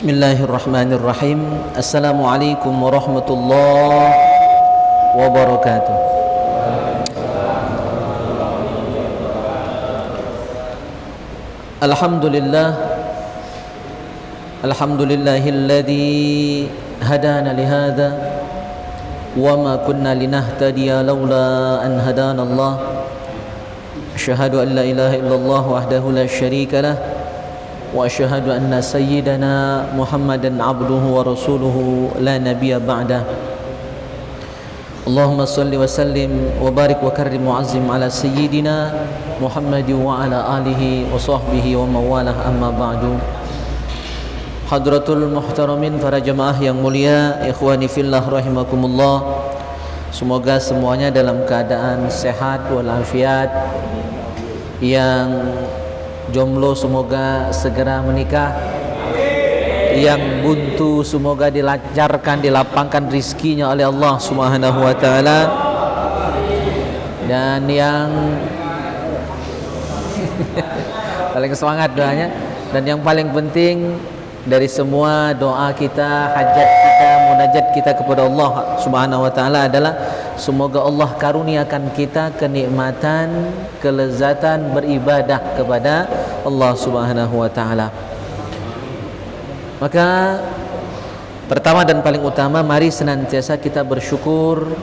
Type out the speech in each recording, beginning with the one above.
Bismillahirrahmanirrahim. Assalamualaikum warahmatullahi wabarakatuh. Alhamdulillahilladzi hadana lihadza wa ma kunna linahtadiya laula an hadana Allah. Asyhadu an la ilaha illallah wahdahu la syarika lah wa asyhadu anna sayyidana Muhammadan abduhu wa rasuluhu la nabiyya ba'dah. Allahumma salli wa sallim wa barik wa karrim wa azim ala sayyidina Muhammad wa ala alihi wa sahbihi wa mawalah, amma ba'du. Hadratul muhtaramin, para jemaah yang mulia, ikhwani fillah rahimakumullah. Semoga semuanya dalam keadaan sehat walafiat. Yang jomblo semoga segera menikah. Yang buntu semoga dilancarkan, dilapangkan rizkinya oleh Allah Subhanahu wa taala. Dan yang paling semangat doanya, dan yang paling penting dari semua doa kita, hajat kita, munajat kita kepada Allah Subhanahu wa taala adalah semoga Allah karuniakan kita kenikmatan, kelezatan beribadah kepada Allah Subhanahu wa taala. Maka pertama dan paling utama, mari senantiasa kita bersyukur,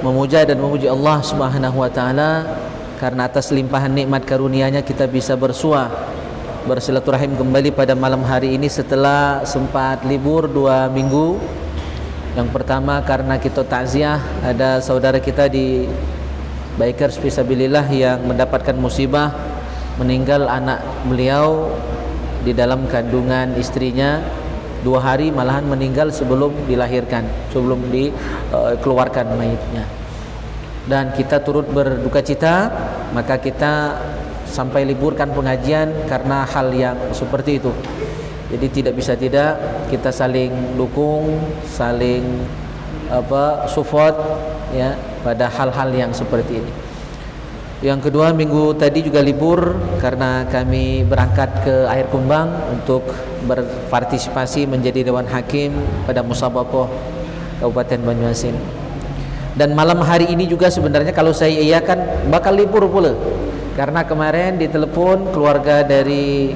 memuja dan memuji Allah Subhanahu wa taala, karena atas limpahan nikmat karunia-Nya kita bisa bersilaturahim kembali pada malam hari ini setelah sempat libur 2 minggu. Yang pertama karena kita takziah, ada saudara kita di Bikers Fisabilillah yang mendapatkan musibah, meninggal anak beliau di dalam kandungan istrinya 2 hari, malahan meninggal sebelum dilahirkan, sebelum dikeluarkan mayitnya. Dan kita turut berduka cita, maka kita sampai liburkan pengajian karena hal yang seperti itu. Jadi tidak bisa tidak, kita saling dukung, saling support ya pada hal-hal yang seperti ini. Yang kedua, minggu tadi juga libur karena kami berangkat ke Air Kumbang untuk berpartisipasi menjadi Dewan Hakim pada Musabaqah Kabupaten Banyuasin. Dan malam hari ini juga sebenarnya kalau saya iakan bakal libur pula, karena kemarin ditelepon keluarga dari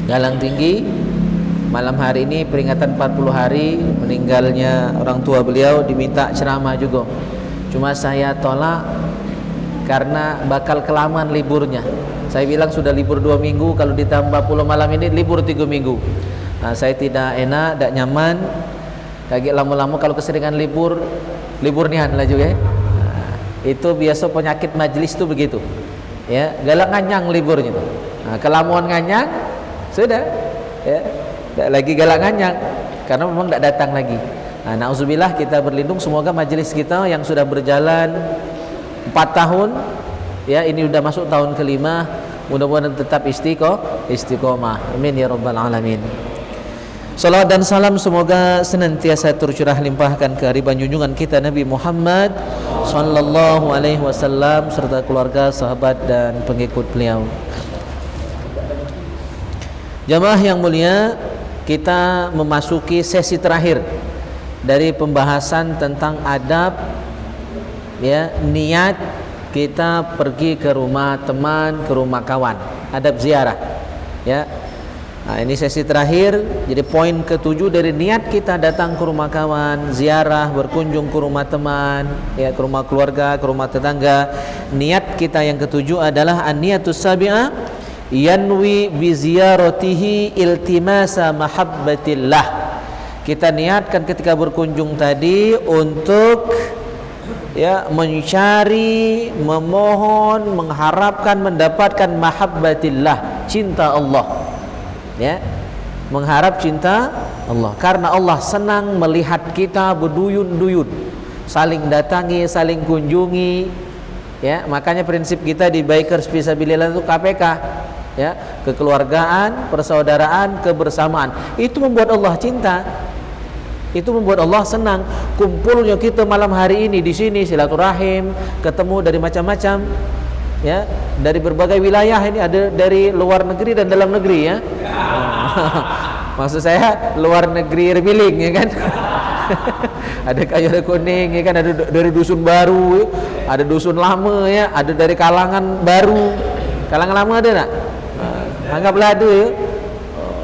Galang Tinggi, malam hari ini peringatan 40 hari meninggalnya orang tua beliau, diminta ceramah juga. Cuma saya tolak karena bakal kelamaan liburnya. Saya bilang sudah libur 2 minggu, kalau ditambah pula malam ini libur 3 minggu. Nah, saya tidak enak, tidak nyaman. Kayak lama-lama kalau keseringan libur nihan lah juga ya. Nah, itu biasa penyakit majelis itu begitu. Ya, galak nganyang liburnya. Nah, kelamuan nganyang sudah ya, tidak lagi galak nganyang karena memang tidak datang lagi. Nah, nauzubillah, kita berlindung, semoga majelis kita yang sudah berjalan 4 tahun ya, ini sudah masuk tahun ke-5, mudah-mudahan tetap istiqomah. Amin ya rabbal alamin. Salawat dan salam semoga senantiasa tercurah limpahkan ke hariban junjungan kita Nabi Muhammad sallallahu alaihi wasallam serta keluarga, sahabat dan pengikut beliau. Jamaah yang mulia, kita memasuki sesi terakhir dari pembahasan tentang adab ya, niat kita pergi ke rumah teman, ke rumah kawan, adab ziarah ya. Nah, ini sesi terakhir, jadi poin ke-7 dari niat kita datang ke rumah kawan, ziarah, berkunjung ke rumah teman ya, ke rumah keluarga, ke rumah tetangga. Niat kita yang ke-7 adalah an-niyatus sabi'ah yanwi bi ziyaratihi iltimasa mahabbatillah. Kita niatkan ketika berkunjung tadi untuk ya mencari, memohon, mengharapkan mendapatkan mahabbatillah, cinta Allah. Ya, mengharap cinta Allah, karena Allah senang melihat kita berduyun-duyun, saling datangi, saling kunjungi. Ya, makanya prinsip kita di Bikers Fisabilillah itu KPK, ya, kekeluargaan, persaudaraan, kebersamaan. Itu membuat Allah cinta. Itu membuat Allah senang. Kumpulnya kita malam hari ini di sini silaturahim, ketemu dari macam-macam ya, dari berbagai wilayah ini, ada dari luar negeri dan dalam negeri ya. Maksud saya luar negeri Remiling ya kan. Ada kayu ada kuning ya kan, ada dari dusun baru, ada dusun lama ya, ada dari kalangan baru. Kalangan lama ada tak? Anggaplah ada ya.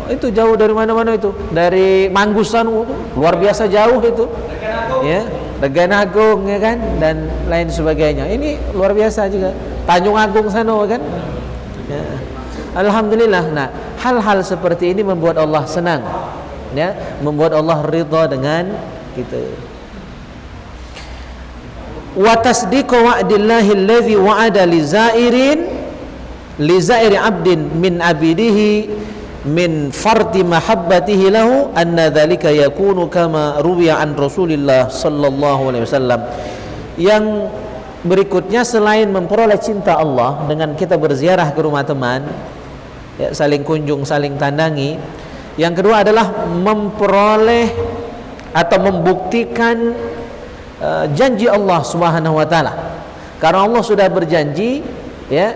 Itu jauh dari mana-mana itu. Dari Manggusan luar biasa jauh itu. Ya, Regan Agung ya kan, dan lain sebagainya. Ini luar biasa juga. Tanjung Agung sana kan. Ya. Alhamdulillah. Nah, hal-hal seperti ini membuat Allah senang. Ya, membuat Allah ridha dengan kita. Wa tasdiqu wa'dillahi alladhi wa'ada li zairi 'abdin min abidihi min fardi mahabbatihi lahu anna dzalika yakunu kama ruwiya an Rasulillah sallallahu alaihi wasallam. Yang berikutnya, selain memperoleh cinta Allah dengan kita berziarah ke rumah teman, ya, saling kunjung, saling tandangi, yang kedua adalah memperoleh atau membuktikan janji Allah Subhanahu wa taala. Karena Allah sudah berjanji ya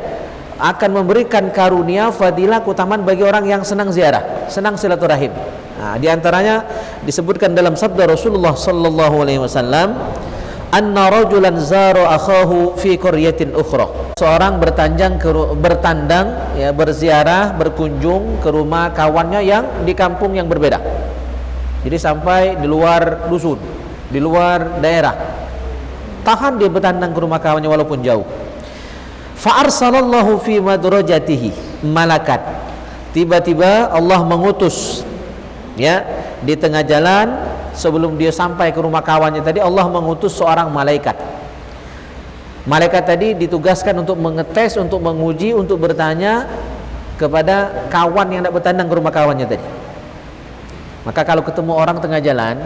akan memberikan karunia, fadilah, keutamaan bagi orang yang senang ziarah, senang silaturahim. Nah, di antaranya disebutkan dalam sabda Rasulullah sallallahu alaihi wasallam, anna rajulan zara akhahu fi qaryatin ukhra. Seorang bertandang ya, berziarah, berkunjung ke rumah kawannya yang di kampung yang berbeda. Jadi sampai di luar dusun, di luar daerah. Tahan dia bertandang ke rumah kawannya walaupun jauh. Fa arsalallahu fi madrajatihi malakat. Tiba-tiba Allah mengutus ya di tengah jalan, sebelum dia sampai ke rumah kawannya tadi, Allah mengutus seorang malaikat. Malaikat tadi ditugaskan untuk mengetes, untuk menguji, untuk bertanya kepada kawan yang nak bertandang ke rumah kawannya tadi. Maka kalau ketemu orang tengah jalan,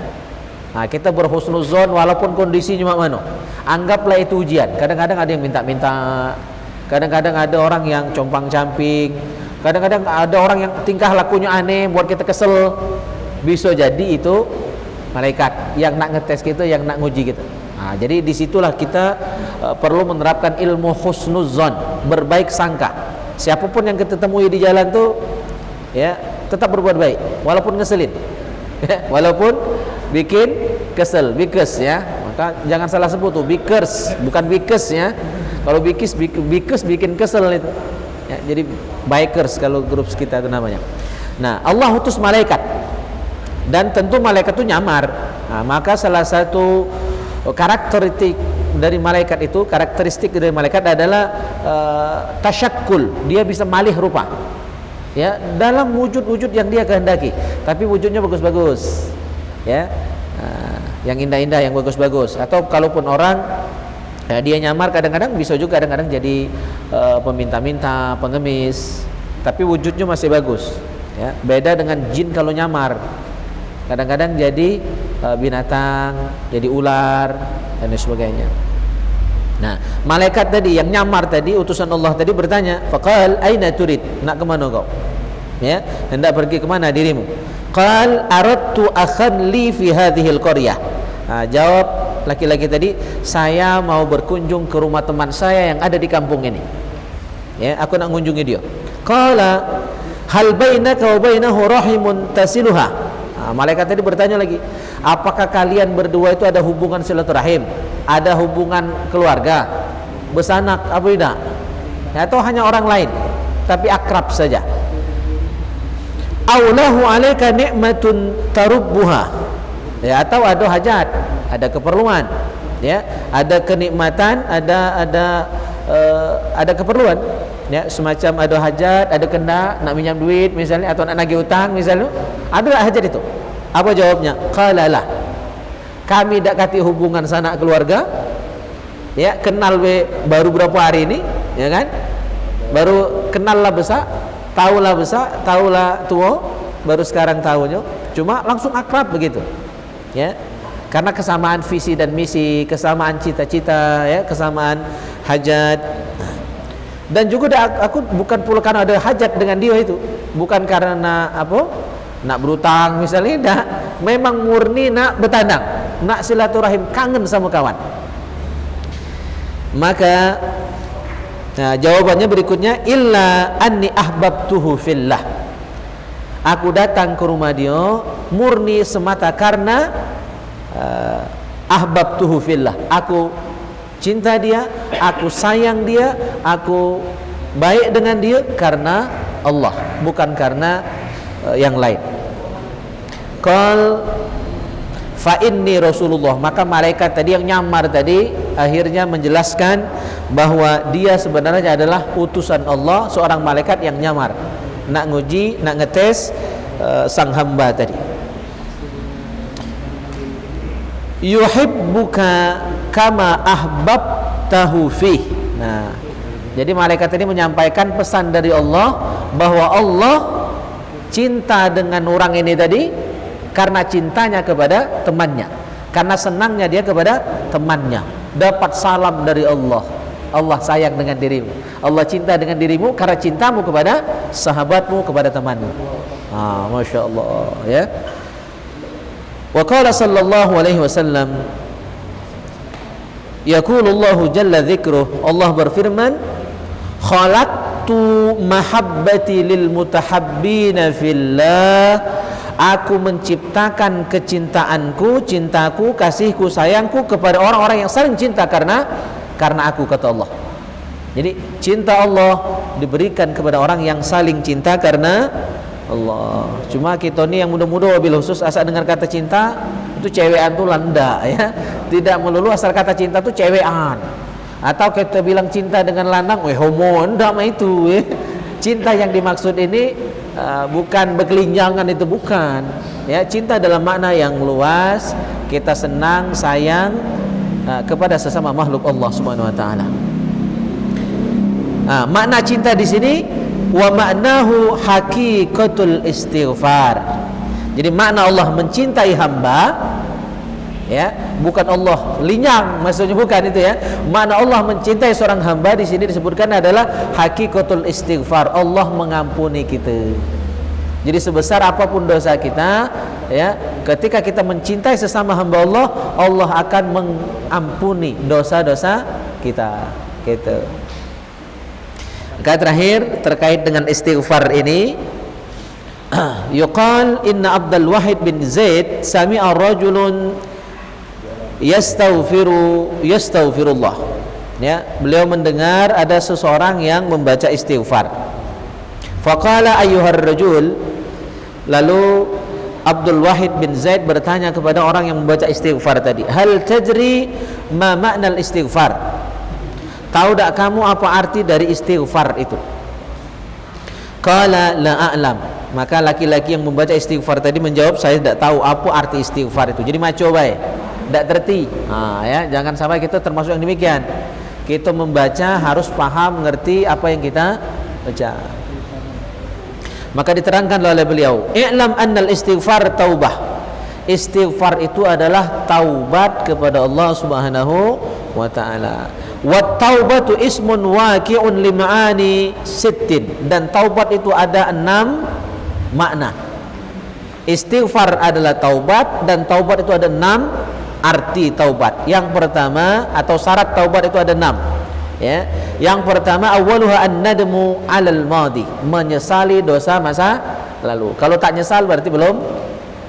nah, kita berhusnuzon walaupun kondisinya mana, anggaplah itu ujian. Kadang-kadang ada yang minta-minta, kadang-kadang ada orang yang compang-camping, kadang-kadang ada orang yang tingkah lakunya aneh buat kita kesel. Bisa jadi itu malaikat yang nak ngetes kita, yang nak nguji kita. Nah, jadi disitulah kita perlu menerapkan ilmu husnuzon, berbaik sangka. Siapapun yang kita temui di jalan tuh, ya tetap berbuat baik, walaupun ngeselin, ya, walaupun bikin kesel, bikes ya. Maka jangan salah sebut tuh, bikers, bukan bikes ya. Kalau bikes bikin kesel itu. Ya, jadi bikers kalau grup kita itu namanya. Nah, Allah utus malaikat. Dan tentu malaikat itu nyamar. Nah, maka salah satu karakteristik dari malaikat adalah tasyakkul. Dia bisa malih rupa, ya, dalam wujud-wujud yang dia kehendaki. Tapi wujudnya bagus-bagus, ya, yang indah-indah, yang bagus-bagus. Atau kalaupun orang ya, dia nyamar, kadang-kadang bisa juga kadang-kadang jadi peminta-minta, pengemis, tapi wujudnya masih bagus. Ya, beda dengan jin kalau nyamar. Kadang-kadang jadi binatang, jadi ular dan sebagainya. Nah, malaikat tadi yang nyamar tadi, utusan Allah tadi bertanya, faqal aina turid, nak ke mana kau? Ya, hendak pergi ke mana dirimu? Qal aradtu akhan li fi hadhil qaryah. Nah, jawab laki-laki tadi, saya mau berkunjung ke rumah teman saya yang ada di kampung ini. Ya, aku nak mengunjungi dia. Qala hal bainaka wa bainahu rahimun tasiluha. Nah, malaikat tadi bertanya lagi, apakah kalian berdua itu ada hubungan silaturahim, ada hubungan keluarga, besanak apa tidak? Ya, atau hanya orang lain tapi akrab saja? Aulahu alaika ni'matun tarubbuha. Ya, atau ada hajat, ada keperluan, ya, ada kenikmatan, ada keperluan, ya, semacam ada hajat, ada kena nak minjam duit misalnya, atau nak nagih hutang misalnya, ada hajat itu. Apa jawabnya? Qala la, kami dak kati hubungan sanak keluarga, ya, kenal baru berapa hari ini, ya kan, baru kenal lah besar, tahulah tua, baru sekarang tahunya, cuma langsung akrab begitu, ya, karena kesamaan visi dan misi, kesamaan cita-cita, ya, kesamaan hajat. Dan juga aku bukan pula karena ada hajat dengan dia itu, bukan karena apa, nak berutang misalnya, tidak. Memang murni nak bertandang, nak silaturahim, kangen sama kawan. Maka Nah, jawabannya berikutnya, illa anni ahbabtuhu fillah. Aku datang ke rumah dia murni semata karena ahbabtuhu fillah. Aku cinta dia, aku sayang dia, aku baik dengan dia karena Allah, bukan karena yang lain. Qal fa inni Rasulullah. Maka malaikat tadi yang nyamar tadi akhirnya menjelaskan bahwa dia sebenarnya adalah utusan Allah, seorang malaikat yang nyamar, nak nguji, nak ngetes sang hamba tadi. Yuhibbuka kama ahbabtahu fih. Nah, jadi malaikat ini menyampaikan pesan dari Allah bahwa Allah cinta dengan orang ini tadi karena cintanya kepada temannya, karena senangnya dia kepada temannya. Dapat salam dari Allah, Allah sayang dengan dirimu, Allah cinta dengan dirimu karena cintamu kepada sahabatmu, kepada temanmu. Masya Allah, ya. Wa qala sallallahu alaihi wasallam, yaqulullahu jalla dzikruh, Allah berfirman, khalaqtu mahabbati lil mutahabbina fillah. Aku menciptakan kecintaanku, cintaku, kasihku, sayangku kepada orang-orang yang saling cinta karena aku, kata Allah. Jadi cinta Allah diberikan kepada orang yang saling cinta karena Allah. Cuma kita ni yang muda-muda wabil khusus asal dengar kata cinta itu cewekan tuh landa, ya. Tidak melulu asal kata cinta tuh cewekan. Atau kita bilang cinta dengan lanang, homo, ndak mah itu, ya. Cinta yang dimaksud ini bukan berkelinjangan, itu bukan, ya. Cinta dalam makna yang luas, kita senang, sayang kepada sesama makhluk Allah Subhanahu wa taala. Makna cinta di sini wa maknahu haqiqatul istighfar. Jadi makna Allah mencintai hamba, ya, bukan Allah linyang, maksudnya bukan itu, ya. Makna Allah mencintai seorang hamba di sini disebutkan adalah haqiqatul istighfar. Allah mengampuni kita. Jadi sebesar apapun dosa kita, ya, ketika kita mencintai sesama hamba Allah, Allah akan mengampuni dosa-dosa kita. Gitu. Maka terakhir terkait dengan istighfar ini, yuqal inna Abdul Wahid bin Zaid sami'a rajulun yastaghfirullah. Ya, beliau mendengar ada seseorang yang membaca istighfar. Faqala ayyuhar rajul, lalu Abdul Wahid bin Zaid bertanya kepada orang yang membaca istighfar tadi, hal tajri ma makna istighfar? Tahu tak kamu apa arti dari istighfar itu? Qala la a'lam. Maka laki-laki yang membaca istighfar tadi menjawab, saya tidak tahu apa arti istighfar itu. Jadi maco bae, tidak terti. Ya, jangan sampai kita termasuk yang demikian. Kita membaca harus paham, mengerti apa yang kita baca. Maka diterangkan oleh beliau, i'lam annal istighfar taubah. Istighfar itu adalah taubat kepada Allah Subhanahu wa taala. Wa taubatu ismun waqi'un li ma'ani sittin. Dan taubat itu ada 6 makna. Istighfar adalah taubat, dan taubat itu ada 6 arti taubat. Yang pertama atau syarat taubat itu ada 6. Ya. Yang pertama, awwaluha an-nadmu 'alal madi, menyesali dosa masa lalu. Kalau tak nyesal berarti belum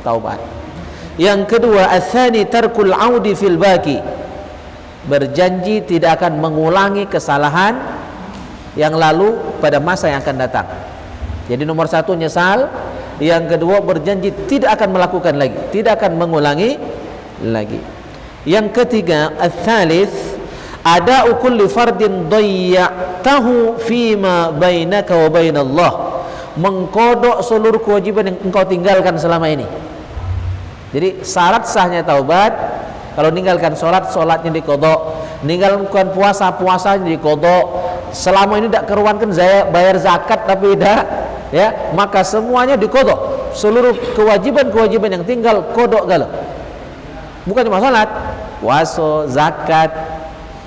taubat. Yang kedua, ats-tsani tarkul 'audi fil baqi, berjanji tidak akan mengulangi kesalahan yang lalu pada masa yang akan datang. Jadi nomor 1 nyesal, yang kedua berjanji tidak akan melakukan lagi, tidak akan mengulangi lagi. Yang ketiga, ats-tsalits ada'u kulli fardin dayya'tahu fima bainaka wa bainallah, mengkodok seluruh kewajiban yang engkau tinggalkan selama ini. Jadi syarat sahnya taubat, kalau meninggalkan sholat, sholatnya dikodok, meninggalkan puasa, puasanya dikodok, selama ini tidak keruankan bayar zakat tapi tidak, ya, maka semuanya dikodok, seluruh kewajiban-kewajiban yang tinggal kodok galau. Bukan cuma sholat, puasa, zakat,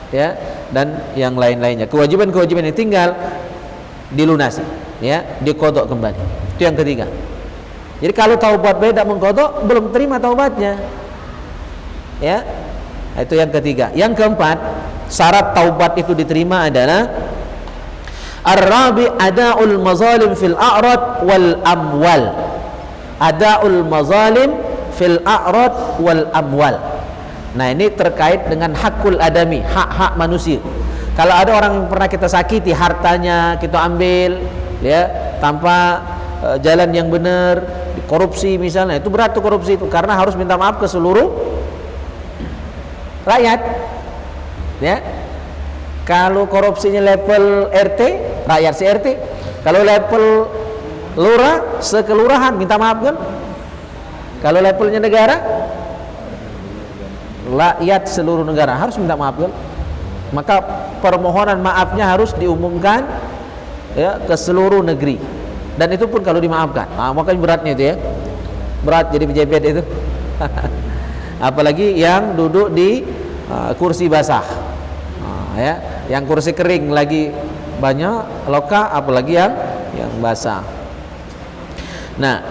ya, dan yang lain-lainnya. Kewajiban-kewajiban yang tinggal dilunasi, ya, dikodok kembali. Itu yang ketiga. Jadi kalau taubat beda mengkodok, belum terima taubatnya, ya. Itu yang ketiga. Yang keempat, syarat taubat itu diterima adalah Ar-rabi ada'ul mazalim fil a'rad wal amwal. Ada'ul mazalim fil a'rad wal amwal. Nah, ini terkait dengan hakul adami, hak-hak manusia. Kalau ada orang yang pernah kita sakiti, hartanya kita ambil ya tanpa jalan yang benar, korupsi misalnya, itu berat tuh korupsi itu, karena harus minta maaf ke seluruh rakyat. Ya. Kalau korupsinya level RT, rakyat se-RT. Kalau level lurah, sekelurahan minta maaf kan? Kalau levelnya negara, rakyat seluruh negara harus minta maaf kan? Maka permohonan maafnya harus diumumkan ya ke seluruh negeri. Dan itu pun kalau dimaafkan. Nah, makanya beratnya itu ya. Berat jadi pejabat itu. Apalagi yang duduk di kursi basah. Ya, yang kursi kering lagi banyak loka, apalagi yang basah. Nah,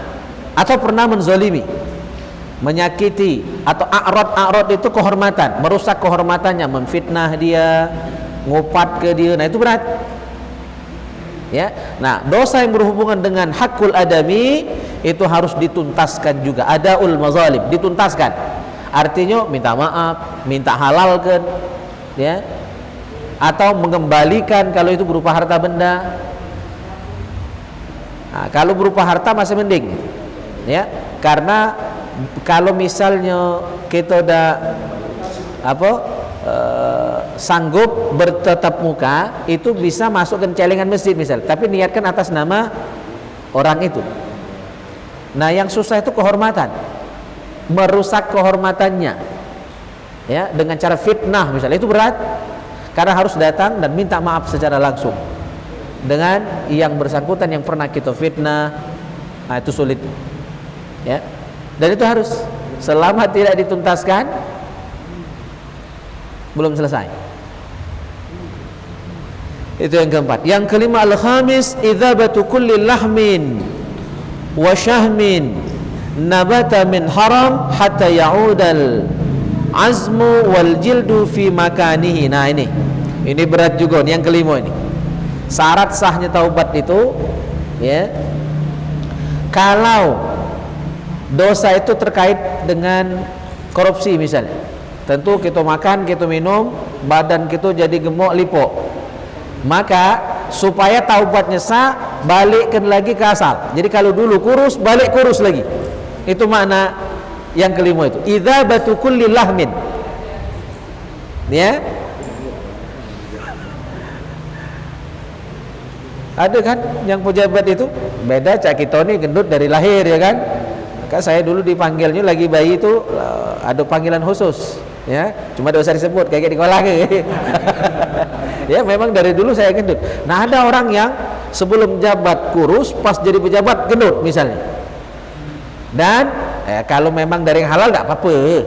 atau pernah menzolimi, menyakiti, atau a'rad itu kehormatan, merusak kehormatannya, memfitnah dia, ngupat ke dia. Nah, itu berat. Ya. Nah, dosa yang berhubungan dengan hakul adami itu harus dituntaskan juga. Adaul mazalim, dituntaskan. Artinya minta maaf, minta halalkan, ya. Atau mengembalikan kalau itu berupa harta benda. Nah, kalau berupa harta masih mending, ya, karena kalau misalnya kita udah sanggup bertatap muka, itu bisa masuk ke celengan masjid misal, tapi niatkan atas nama orang itu. Nah, yang susah itu kehormatan, merusak kehormatannya, ya, dengan cara fitnah misalnya, itu berat. Karena harus datang dan minta maaf secara langsung dengan yang bersangkutan yang pernah kita fitnah. Nah, itu sulit, ya. Dan itu harus, selama tidak dituntaskan belum selesai. Itu yang keempat. Yang kelima, al-khamis idzabatu kulli lahmin wa syahmin nabata min haram hatta ya'udal azmu wal jildu fi makanihi. Nah, ini berat juga yang kelima ini. Syarat sahnya taubat itu, ya, kalau dosa itu terkait dengan korupsi misalnya. Tentu kita makan, kita minum, badan kita jadi gemuk lipo. Maka supaya taubatnya sah, balikkan lagi ke asal. Jadi kalau dulu kurus, balik kurus lagi. Itu makna yang kelima itu. Idzabatu kulli lahmin. Ya. Ada kan yang pejabat itu beda, cak kita nih gendut dari lahir, ya kan? Maka saya dulu dipanggilnya lagi bayi itu ada panggilan khusus, ya. Cuma tidak usah disebut kayak di sekolah gitu. Ya, memang dari dulu saya gendut. Nah, ada orang yang sebelum jabat kurus, pas jadi pejabat gendut misalnya. Dan kalau memang dari yang halal tidak apa-apa.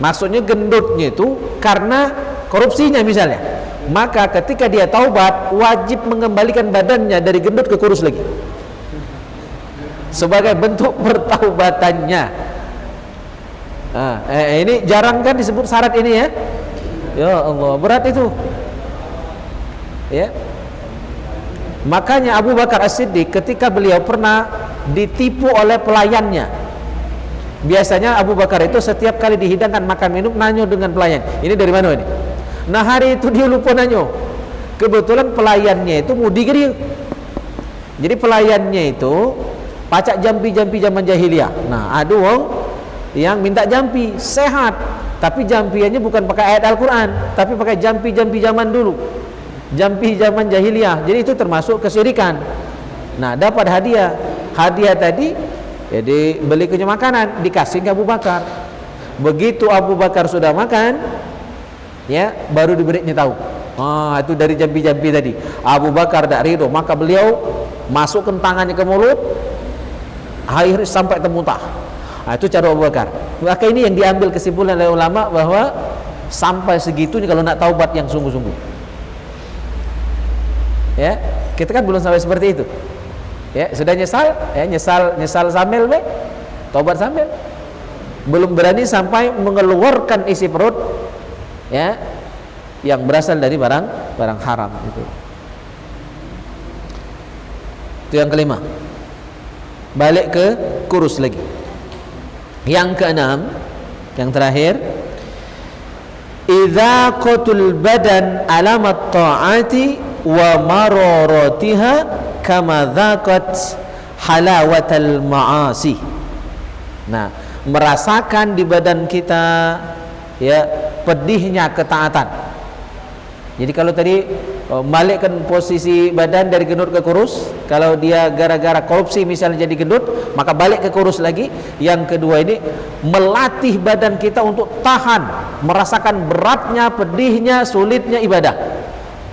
Maksudnya gendutnya itu karena korupsinya misalnya. Maka ketika dia taubat, wajib mengembalikan badannya dari gendut ke kurus lagi, sebagai bentuk pertaubatannya. Ini jarang kan disebut syarat ini, ya. Ya Allah, berat itu, ya. Makanya Abu Bakar As-Siddiq ketika beliau pernah ditipu oleh pelayannya. Biasanya Abu Bakar itu setiap kali dihidangkan makan minum nanya dengan pelayan, ini dari mana ini? Nah, hari itu dia lupa nanya. Kebetulan pelayannya itu mudi ke dia. Jadi pelayannya itu pacak jampi-jampi zaman jahiliyah. Nah, ada orang yang minta jampi sehat, tapi jampiannya bukan pakai ayat Al-Quran, tapi pakai jampi-jampi zaman dulu, jampi zaman jahiliyah. Jadi itu termasuk kesyirikan. Nah, dapat hadiah. Hadiah tadi jadi beli punya makanan, dikasih ke Abu Bakar. Begitu Abu Bakar sudah makan, ya, baru diberinya tahu. Itu dari jampi-jampi tadi. Abu Bakar tidak ridho, maka beliau masukkan tangannya ke mulut, air sampai termuntah. Itu cara Abu Bakar. Maka ini yang diambil kesimpulan oleh ulama bahwa sampai segitunya kalau nak taubat yang sungguh-sungguh. Ya, kita kan belum sampai seperti itu. Ya, sudah nyesal, ya, nyesal sambil be, taubat sambil. Belum berani sampai mengeluarkan isi perut, ya, yang berasal dari barang haram itu. Itu yang kelima. Balik ke kurus lagi. Yang keenam, yang terakhir, idzaqatul badan alamat ta'ati wa mararatiha kama dzaqat halawatal ma'asi. Nah, merasakan di badan kita ya pedihnya ketaatan. Jadi kalau tadi balikkan posisi badan dari gendut ke kurus, kalau dia gara-gara korupsi misalnya jadi gendut, maka balik ke kurus lagi. Yang kedua ini melatih badan kita untuk tahan, merasakan beratnya, pedihnya, sulitnya ibadah.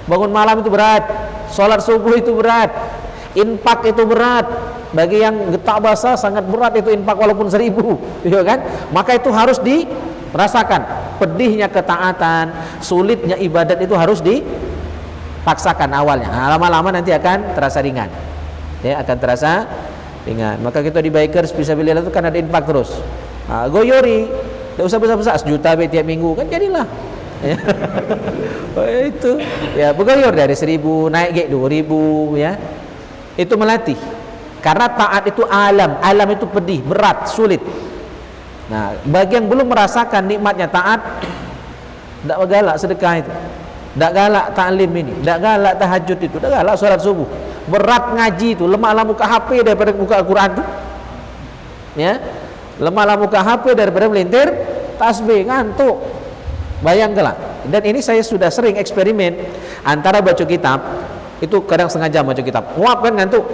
Bangun malam itu berat, sholat subuh itu berat, infak itu berat. Bagi yang getak basah sangat berat itu infak walaupun 1000, ya kan? Maka itu harus dirasakan. Pedihnya ketaatan, sulitnya ibadat itu harus dipaksakan awalnya. Nah, lama-lama nanti akan terasa ringan. Ya, akan terasa ringan. Maka kita di bikers fisabilillah itu kan ada infak terus. Nah, goyori, tidak usah besar-besar, 1 juta tiap minggu kan jadilah. Ya. Itu ya bergoyor dari 1000 naik ke 2000 ya. Itu melatih. Karena taat itu alam itu pedih, berat, sulit. Nah, bagi yang belum merasakan nikmatnya taat, tidak galak sedekah itu, tidak galak ta'lim ini, tidak galak tahajud itu, tidak galak sholat subuh, berat ngaji itu, lemahlah muka HP daripada buka Al-Quran itu, ya, lemahlah muka HP daripada melintir tasbih, ngantuk. Bayangkanlah. Dan ini saya sudah sering eksperimen antara baca kitab, itu kadang setengah jam baca kitab, nguap kan ngantuk.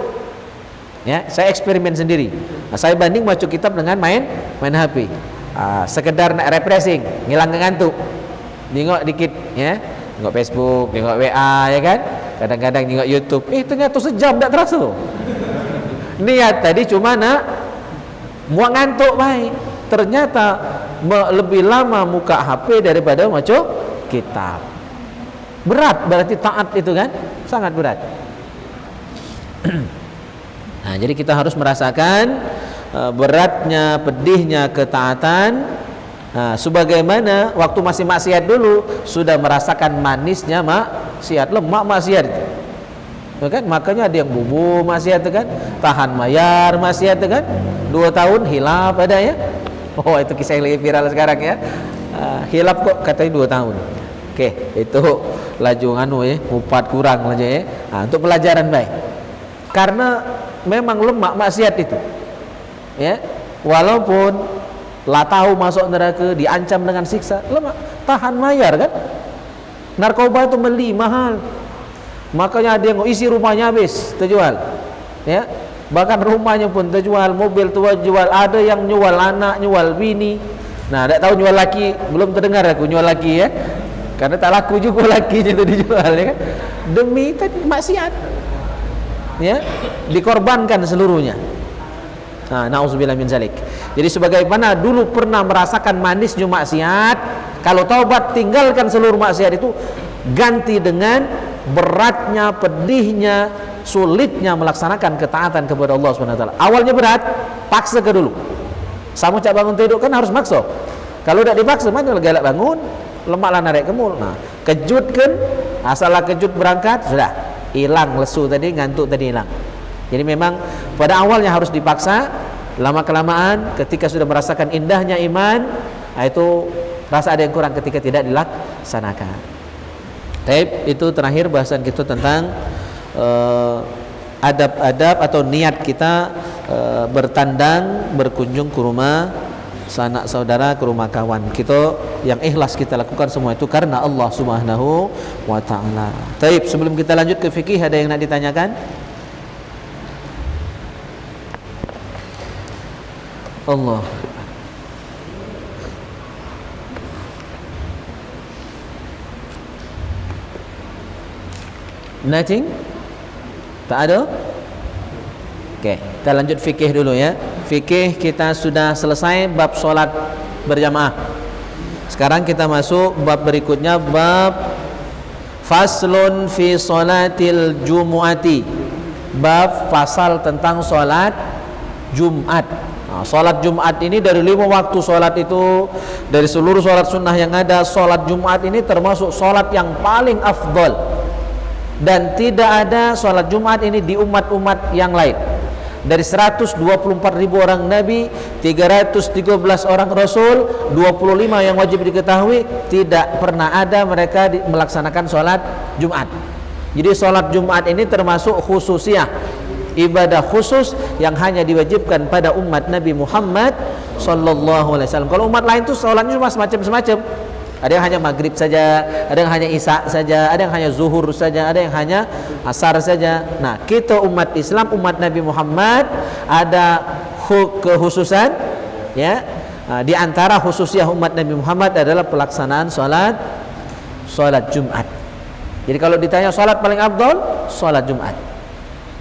Ya, saya eksperimen sendiri. Nah, saya banding baca kitab dengan main HP. Sekedar nak refreshing, ngilangkan ngantuk. Tengok dikit, ya. Tengok Facebook, tengok WA, ya kan? Kadang-kadang tengok YouTube. Ternyata sejam tak terasa. Niat tadi cuma nak muak ngantuk baik. Ternyata lebih lama muka HP daripada baca kitab. Berat berarti taat itu kan? Sangat berat. Nah, jadi kita harus merasakan beratnya, pedihnya ketaatan. Nah, sebagaimana waktu masih maksiat dulu sudah merasakan manisnya maksiat, lemak maksiat itu. Ya kan? Makanya ada yang bubu maksiat itu kan, tahan mayar maksiat itu kan, 2 tahun hilaf ada ya. Oh, itu kisah yang lagi viral sekarang ya. Hilaf kok katanya 2 tahun. Oke, itu laju ya, 4 kurang aja ya. Nah, untuk pelajaran baik. Karena memang lemak maksiat itu, ya, walaupun lah tahu masuk neraka, diancam dengan siksa, lemak, tahan mayar kan. Narkoba itu beli mahal, makanya ada yang isi rumahnya habis terjual, ya, bahkan rumahnya pun terjual, mobil tua jual, ada yang jual anak, jual bini. Nah, tidak tahu jual laki, belum terdengar aku jual laki ya, karena tak laku juga lakinya itu dijual ya kan, demi tadi maksiat. Ya, dikorbankan seluruhnya. Nah, nauzubillah min zalik. Jadi sebagaimana dulu pernah merasakan manisnya maksiat, kalau taubat tinggalkan seluruh maksiat itu, ganti dengan beratnya, pedihnya, sulitnya melaksanakan ketaatan kepada Allah Subhanahu wa taala. Awalnya berat, paksa ke dulu. Sama cak bangun tidur kan harus maksa. Kalau tidak dipaksa mana galak bangun, lemaklah narik kemul. Nah, kejutkan, asalah kejut berangkat sudah hilang lesu tadi, ngantuk tadi hilang. Jadi memang pada awalnya harus dipaksa, lama kelamaan ketika sudah merasakan indahnya iman, itu rasa ada yang kurang ketika tidak dilaksanakan. Baik, itu terakhir bahasan kita tentang adab-adab atau niat kita bertandang, berkunjung ke rumah sanak saudara, ke rumah kawan kita, yang ikhlas kita lakukan semua itu karena Allah Subhanahu wa taala. Baik, sebelum kita lanjut ke fikih, ada yang nak ditanyakan? Allah. Nothing? Tak ada? Oke, kita lanjut fikih dulu ya. Fikih kita sudah selesai bab solat berjamaah. Sekarang kita masuk bab berikutnya, bab faslun fi solatil jumu'ati, bab pasal tentang solat Jumat. Nah, solat Jumat ini dari 5 waktu solat itu, dari seluruh solat sunnah yang ada, solat Jumat ini termasuk solat yang paling afdol, dan tidak ada sholat Jumat ini di umat-umat yang lain. Dari 124.000 orang Nabi, 313 orang Rasul, 25 yang wajib diketahui, tidak pernah ada mereka melaksanakan sholat Jumat. Jadi sholat Jumat ini termasuk khususiyah, ibadah khusus yang hanya diwajibkan pada umat Nabi Muhammad sallallahu alaihi wasallam. Kalau umat lain tuh sholatnya cuma semacam-semacam. Ada yang hanya maghrib saja, ada yang hanya isya saja, ada yang hanya zuhur saja, ada yang hanya asar saja. Nah, kita umat Islam, umat Nabi Muhammad ada kekhususan, ya. Nah, di antara khususnya umat Nabi Muhammad adalah pelaksanaan sholat Jumat. Jadi kalau ditanya sholat paling afdal, sholat Jumat,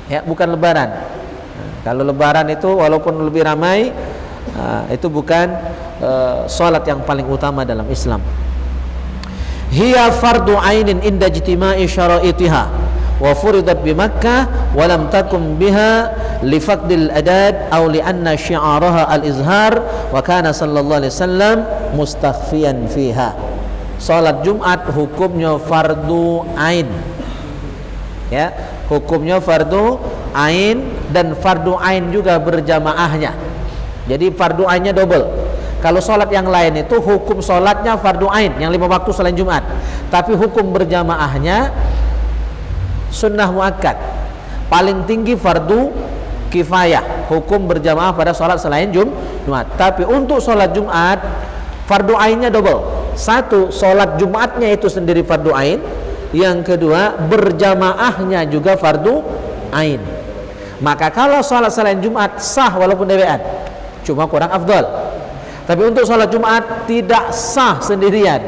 ya, bukan Lebaran. Nah, kalau Lebaran itu walaupun lebih ramai, itu bukan sholat yang paling utama dalam Islam. Hiya fardu ainin inda ijtima'i syara'itiha wa furidat bi Makkah wa lam takum biha li faqdil adad aw li anna syi'araha al-izhar wa kana sallallahu alaihi wasallam mustakhfiyan fiha. Salat Jumat hukumnya fardu ain, ya, hukumnya fardu ain, dan fardu ain juga berjamaahnya. Jadi fardu ainnya double. Kalau sholat yang lain itu hukum sholatnya fardu ain yang 5 waktu selain Jumat, tapi hukum berjamaahnya sunnah muakkad. Paling tinggi fardu kifayah, hukum berjamaah pada sholat selain Jumat. Tapi untuk sholat Jumat fardu ainnya double. Satu, sholat Jumatnya itu sendiri fardu ain. Yang kedua, berjamaahnya juga fardu ain. Maka kalau sholat selain Jumat sah walaupun dewean, cuma kurang afdal. Tapi untuk sholat Jumat tidak sah sendirian,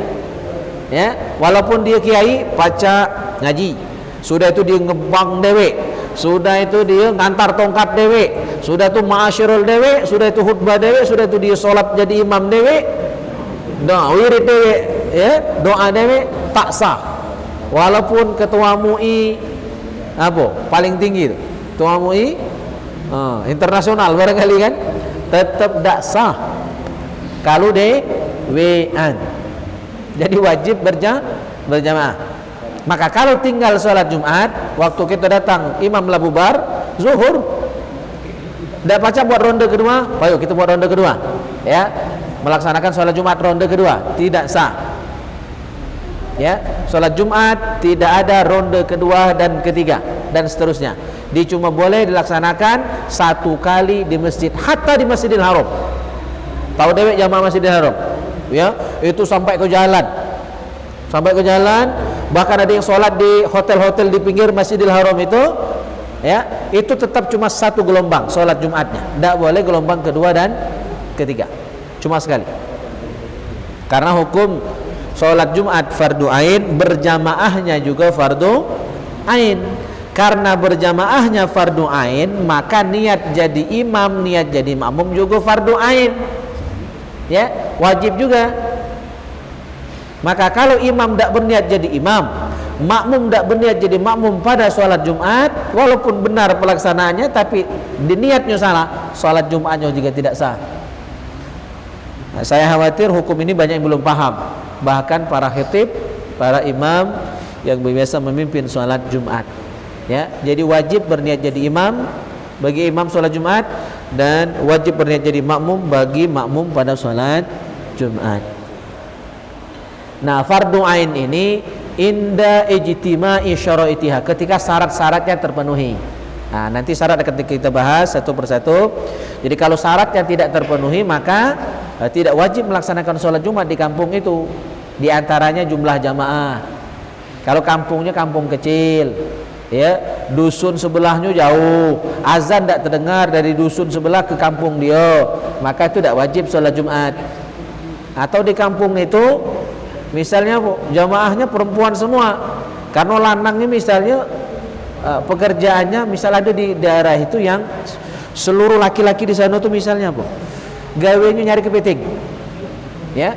ya, walaupun dia kiai baca ngaji, sudah itu dia ngebang dewe, sudah itu dia ngantar tongkat dewe, sudah itu ma'asyirul dewe, sudah itu khutbah dewe, sudah itu dia sholat jadi imam dewe, doa wirid dewe, ya, doa dewe, tak sah. Walaupun ketua MUI paling tinggi itu, ketua MUI internasional barangkali kan, tetap tak sah kalau dewean. Jadi wajib berjamaah. Maka kalau tinggal sholat Jumat, waktu kita datang imam lah bubar zuhur, tidak baca buat ronde kedua, ayo kita buat ronde kedua, ya, melaksanakan sholat Jumat ronde kedua, tidak sah, ya. Sholat Jumat tidak ada ronde kedua dan ketiga dan seterusnya. Dia cuma boleh dilaksanakan satu kali di masjid, hatta di Masjidil Haram. Tahu dewek jamaah Masjidil Haram, ya, itu sampai ke jalan, bahkan ada yang sholat di hotel-hotel di pinggir Masjidil Haram itu, ya, itu tetap cuma satu gelombang sholat Jumatnya, tidak boleh gelombang kedua dan ketiga, cuma sekali. Karena hukum sholat Jumat fardu ain, berjamaahnya juga fardu ain. Karena berjamaahnya fardu ain, maka niat jadi imam, niat jadi makmum juga fardu ain, ya, wajib juga. Maka kalau imam tidak berniat jadi imam, makmum tidak berniat jadi makmum pada sholat Jumat, walaupun benar pelaksanaannya, tapi niatnya salah, sholat Jumatnya juga tidak sah. Nah, saya khawatir hukum ini banyak yang belum paham, bahkan para khatib, para imam yang biasa memimpin sholat Jumat, ya. Jadi wajib berniat jadi imam bagi imam sholat Jumat, dan wajib berniat jadi makmum bagi makmum pada sholat Jumat. Nah, fardu ain ini inda ijtima'i syara'itiha, ketika syarat-syaratnya terpenuhi. Nah, nanti syarat akan kita bahas satu persatu. Jadi kalau syaratnya tidak terpenuhi, maka tidak wajib melaksanakan sholat Jumat di kampung itu. Di antaranya jumlah jamaah. Kalau kampungnya kampung kecil, ya, dusun sebelahnya jauh, azan tidak terdengar dari dusun sebelah ke kampung dia, maka itu tidak wajib sholat Jumat. Atau di kampung itu misalnya jamaahnya perempuan semua, karena lanangnya misalnya pekerjaannya misal ada di daerah itu yang seluruh laki-laki di sana tuh misalnya gawenya nyari kepiting, ya,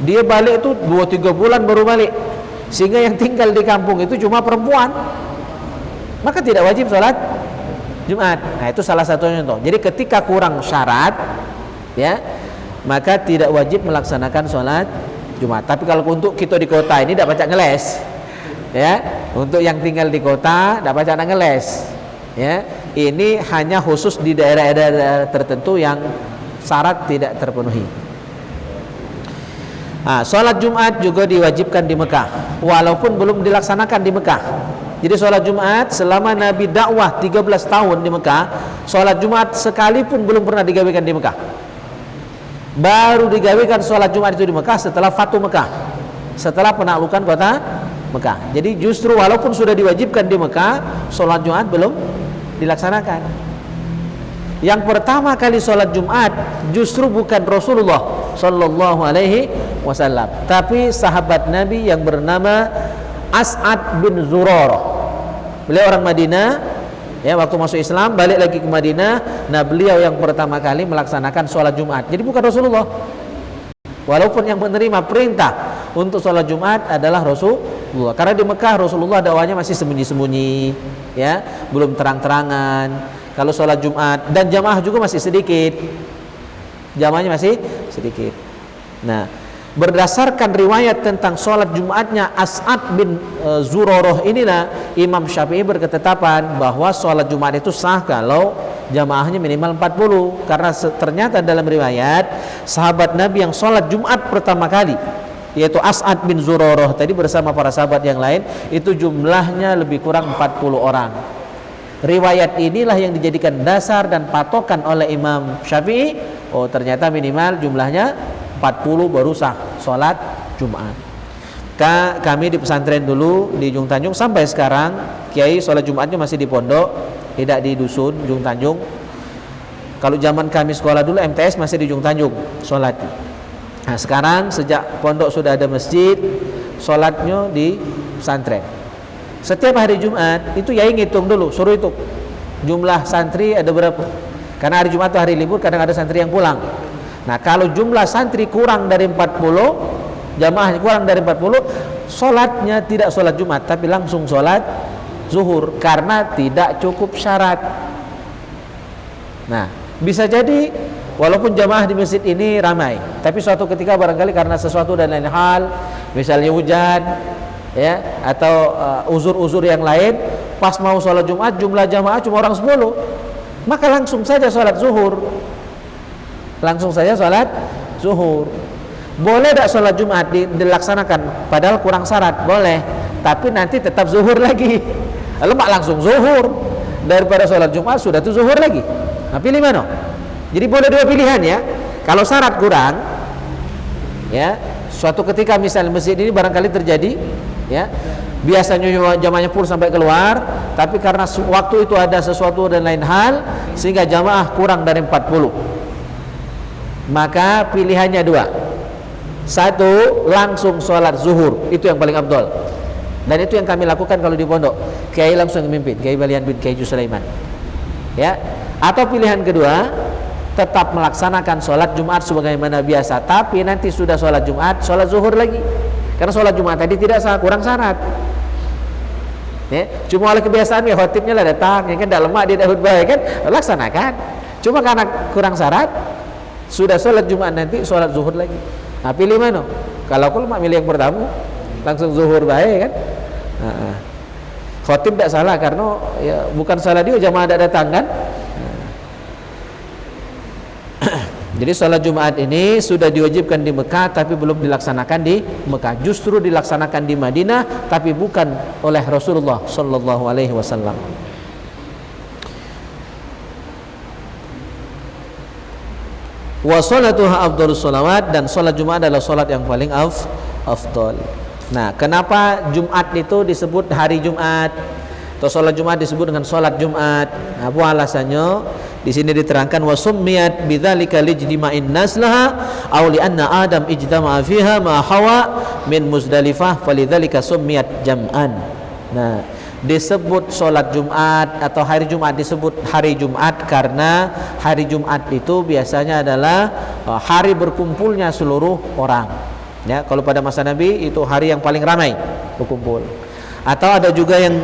dia balik itu 2-3 bulan baru balik, sehingga yang tinggal di kampung itu cuma perempuan, maka tidak wajib sholat Jumat. Nah, itu salah satunya contoh. Jadi ketika kurang syarat, ya, maka tidak wajib melaksanakan sholat Jumat. Tapi kalau untuk kita di kota ini tidak baca ngeles, ya, Untuk yang tinggal di kota tidak baca nak ngeles. Ya, ini hanya khusus di daerah-daerah tertentu yang syarat tidak terpenuhi. Nah, sholat Jumat juga diwajibkan di Mekah, walaupun belum dilaksanakan di Mekah. Jadi sholat Jumat selama Nabi dakwah 13 tahun di Mekah, sholat Jumat sekalipun belum pernah digawekan di Mekah. Baru digawekan sholat Jumat itu di Mekah setelah Fatu Mekah, setelah penaklukan kota Mekah. Jadi justru walaupun sudah diwajibkan di Mekah, sholat Jumat belum dilaksanakan. Yang pertama kali sholat Jumat justru bukan Rasulullah Sallallahu Alaihi Wasallam, tapi sahabat Nabi yang bernama As'ad bin Zurarah. Beliau orang Madinah, ya, waktu masuk Islam balik lagi ke Madinah. Nah, beliau yang pertama kali melaksanakan sholat Jumat. Jadi bukan Rasulullah, walaupun yang menerima perintah untuk sholat Jumat adalah Rasulullah. Karena di Mekah Rasulullah dakwahnya masih sembunyi-sembunyi, ya, belum terang-terangan. Kalau sholat Jumat dan jamaah juga masih sedikit, jamaahnya masih sedikit. Nah, berdasarkan riwayat tentang sholat Jumatnya As'ad bin Zurarah inilah Imam Syafi'i berketetapan bahwa sholat Jumat itu sah kalau jamaahnya minimal 40. Karena ternyata dalam riwayat sahabat Nabi yang sholat Jumat pertama kali, yaitu As'ad bin Zurarah tadi bersama para sahabat yang lain, itu jumlahnya lebih kurang 40 orang. Riwayat inilah yang dijadikan dasar dan patokan oleh Imam Syafi'i. Oh, ternyata minimal jumlahnya 40 baru sah sholat Jumat. Kami di pesantren dulu di Ujung Tanjung sampai sekarang kiai sholat Jumatnya masih di pondok, tidak di dusun Ujung Tanjung. Kalau zaman kami sekolah dulu MTS masih di Ujung Tanjung sholat. Nah, sekarang sejak pondok sudah ada masjid, sholatnya di pesantren. Setiap hari Jumat itu yai ngitung dulu, suruh hitung jumlah santri ada berapa. Karena hari Jumat itu hari libur, kadang ada santri yang pulang. Nah, kalau jumlah santri kurang dari 40, jamaahnya kurang dari 40, sholatnya tidak sholat Jumat, tapi langsung sholat zuhur karena tidak cukup syarat. Nah, bisa jadi walaupun jamaah di masjid ini ramai, tapi suatu ketika barangkali karena sesuatu dan lain hal, misalnya hujan, ya, atau uzur-uzur yang lain, pas mau sholat Jumat jumlah jamaah cuma orang 10, maka langsung saja sholat zuhur. Langsung saja sholat zuhur. Boleh tidak sholat Jumat dilaksanakan padahal kurang syarat? Boleh, tapi nanti tetap zuhur lagi. Lalu mak langsung zuhur daripada sholat Jumat sudah tuh zuhur lagi. Nah, pilih mana? Jadi boleh dua pilihan, ya. Kalau syarat kurang, ya, suatu ketika misalnya masjid ini barangkali terjadi, ya, biasanya jamaahnya full sampai keluar, tapi karena waktu itu ada sesuatu dan lain hal sehingga jamaah kurang dari 40, maka pilihannya dua. Satu, langsung sholat zuhur, itu yang paling afdol, dan itu yang kami lakukan kalau di pondok. Kiai langsung memimpin, Kiai Balian bin Kiai Sulaiman, ya. Atau pilihan kedua, tetap melaksanakan sholat Jumat sebagaimana biasa, tapi nanti sudah sholat Jumat, sholat zuhur lagi. Karena sholat Jumat tadi tidak sah, kurang syarat, ya. Cuma oleh kebiasaan ya khotibnya lah datang, ya kan, tidak lemak dia khutbah, ya kan, laksanakan. Cuma karena kurang syarat, sudah sholat Jumat nanti sholat zuhur lagi. Nah, pilih mana? Kalau aku lemak milih yang pertama, langsung zuhur baik, kan. Khotib tidak salah karena ya bukan salah dia, jamaah tidak datang, kan. Jadi sholat Jumat ini sudah diwajibkan di Mekah tapi belum dilaksanakan di Mekah. Justru dilaksanakan di Madinah tapi bukan oleh Rasulullah Sallallahu Alaihi Wasallam. Wa sholatuha afdhalus sholawat, dan sholat Jumat adalah sholat yang paling afdal. Nah, kenapa Jumat itu disebut hari Jumat atau sholat Jumat disebut dengan sholat Jumat? Apa alasannya? Di sini diterangkan wa summiyat bidzalika lijtima'in nas laha aw li anna Adam ijtama'a fiha ma Hawa min Muzdalifah falidzalika summiyat jam'an. Nah, disebut sholat Jumat atau hari Jumat disebut hari Jumat karena hari Jumat itu biasanya adalah hari berkumpulnya seluruh orang. Ya, kalau pada masa Nabi itu hari yang paling ramai berkumpul. Atau ada juga yang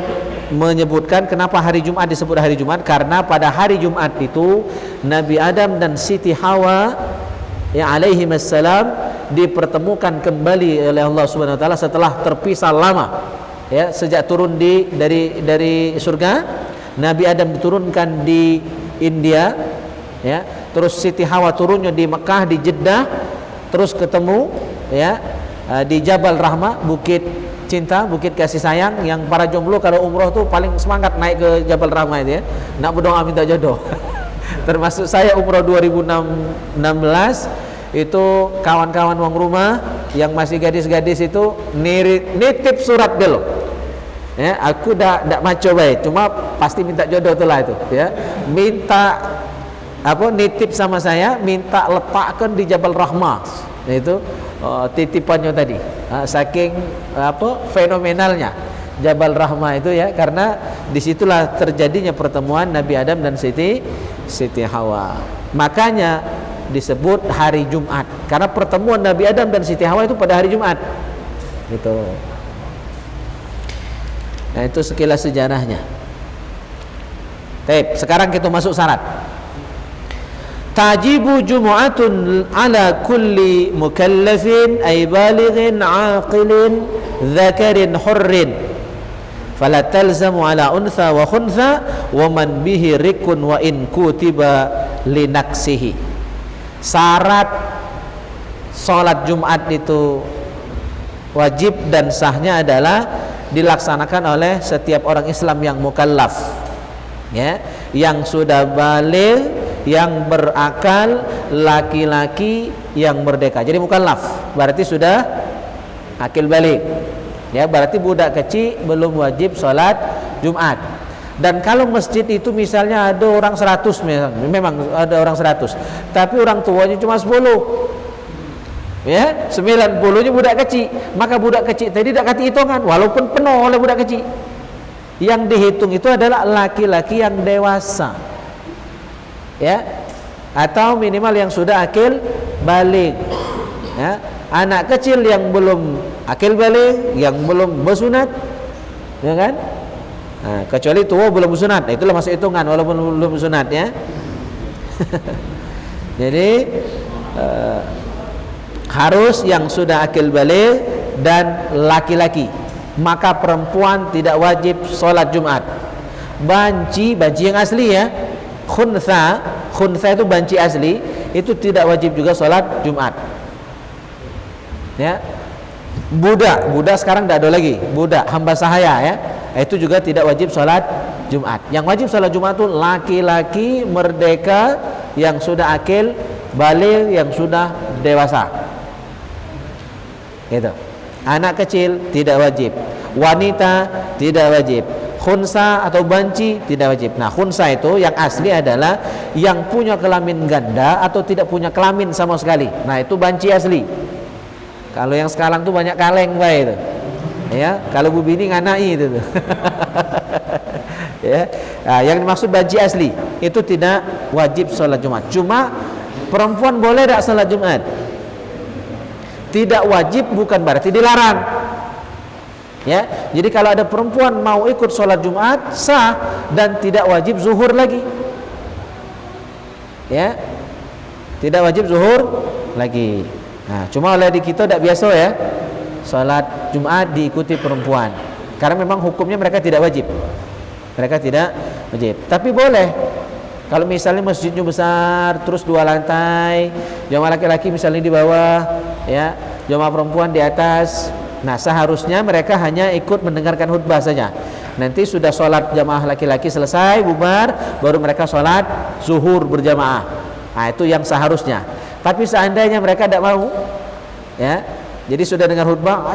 menyebutkan kenapa hari Jumat disebut hari Jumat, karena pada hari Jumat itu Nabi Adam dan Siti Hawa ya alaihi wassalam dipertemukan kembali oleh Allah Subhanahu wa taala setelah terpisah lama, ya, sejak turun dari surga. Nabi Adam diturunkan di India, ya. Terus Siti Hawa turunnya di Mekah, di Jeddah, terus ketemu, ya, di Jabal Rahmah, bukit cinta, bukit kasih sayang, yang para jomblo kalau umroh tuh paling semangat naik ke Jabal Rahmah itu, ya, nak berdoa minta jodoh. Termasuk saya umroh 2016 itu, kawan-kawan wong rumah yang masih gadis-gadis itu nitip surat dulu, ya, aku dak maco baik, cuma pasti minta jodoh tuh lah itu, ya, minta apa, nitip sama saya, minta letakkan di Jabal Rahmah itu, titipannya tadi, saking apa fenomenalnya Jabal Rahmah itu, ya, karena disitulah terjadinya pertemuan Nabi Adam dan Siti Hawa. Makanya disebut hari Jumat, karena pertemuan Nabi Adam dan Siti Hawa itu pada hari Jumat gitu. Nah, itu sekilas sejarahnya. Baik, sekarang kita masuk syarat. Tajibu jumu'atun ala kulli mukallafin ay balighin aqilin dzakarin hurrin fala talzamu ala untha wa khuntha wa man bihi rikun wa in kutiba linaksihi. Syarat salat Jumat itu wajib dan sahnya adalah dilaksanakan oleh setiap orang Islam yang mukallaf, ya, yang sudah baligh, yang berakal, laki-laki yang merdeka. Jadi mukallaf berarti sudah akil balik, ya, berarti budak kecil belum wajib sholat Jumat. Dan kalau masjid itu misalnya ada orang 100, memang ada orang 100, tapi orang tuanya cuma 10, ya, 90-nya budak kecil, maka budak kecil tadi tidak kati hitungan walaupun penuh oleh budak kecil. Yang dihitung itu adalah laki-laki yang dewasa, ya, atau minimal yang sudah akil balik, ya. Anak kecil yang belum akil balik, yang belum bersunat, ya kan, nah, kecuali tua belum bersunat, itulah masuk hitungan walaupun belum bersunat, ya. Jadi harus yang sudah akil balik dan laki-laki. Maka perempuan tidak wajib sholat Jumat. Banci yang asli, ya, khuntha itu banci asli, itu tidak wajib juga sholat Jumat, ya. Budak sekarang tidak ada lagi, budak hamba sahaya, ya, itu juga tidak wajib sholat Jumat. Yang wajib sholat Jumat itu laki-laki merdeka yang sudah akil balik, yang sudah dewasa, gitu. Anak kecil tidak wajib, wanita tidak wajib, khunsa atau banci tidak wajib. Nah, khunsa itu yang asli adalah yang punya kelamin ganda atau tidak punya kelamin sama sekali. Nah, itu banci asli. Kalau yang sekarang tuh banyak kaleng bae itu, ya. Kalau bu bini nganai itu tuh. Ya. Nah, yang dimaksud banci asli itu tidak wajib sholat Jumat. Cuma perempuan boleh tak sholat Jumat? Tidak wajib bukan berarti dilarang, ya. Jadi kalau ada perempuan mau ikut sholat Jumat sah dan tidak wajib zuhur lagi, ya, tidak wajib zuhur lagi. Nah, cuma oleh di kita tidak biasa, ya, sholat Jumat diikuti perempuan, karena memang hukumnya mereka tidak wajib, tapi boleh. Kalau misalnya masjidnya besar, terus 2 lantai, jamaah laki-laki misalnya di bawah, ya, jamaah perempuan di atas. Nah, seharusnya mereka hanya ikut mendengarkan khutbah saja. Nanti sudah sholat jamaah laki-laki selesai, bubar, baru mereka sholat zuhur berjamaah. Nah, itu yang seharusnya. Tapi seandainya mereka tidak mau, ya, jadi sudah dengar khutbah,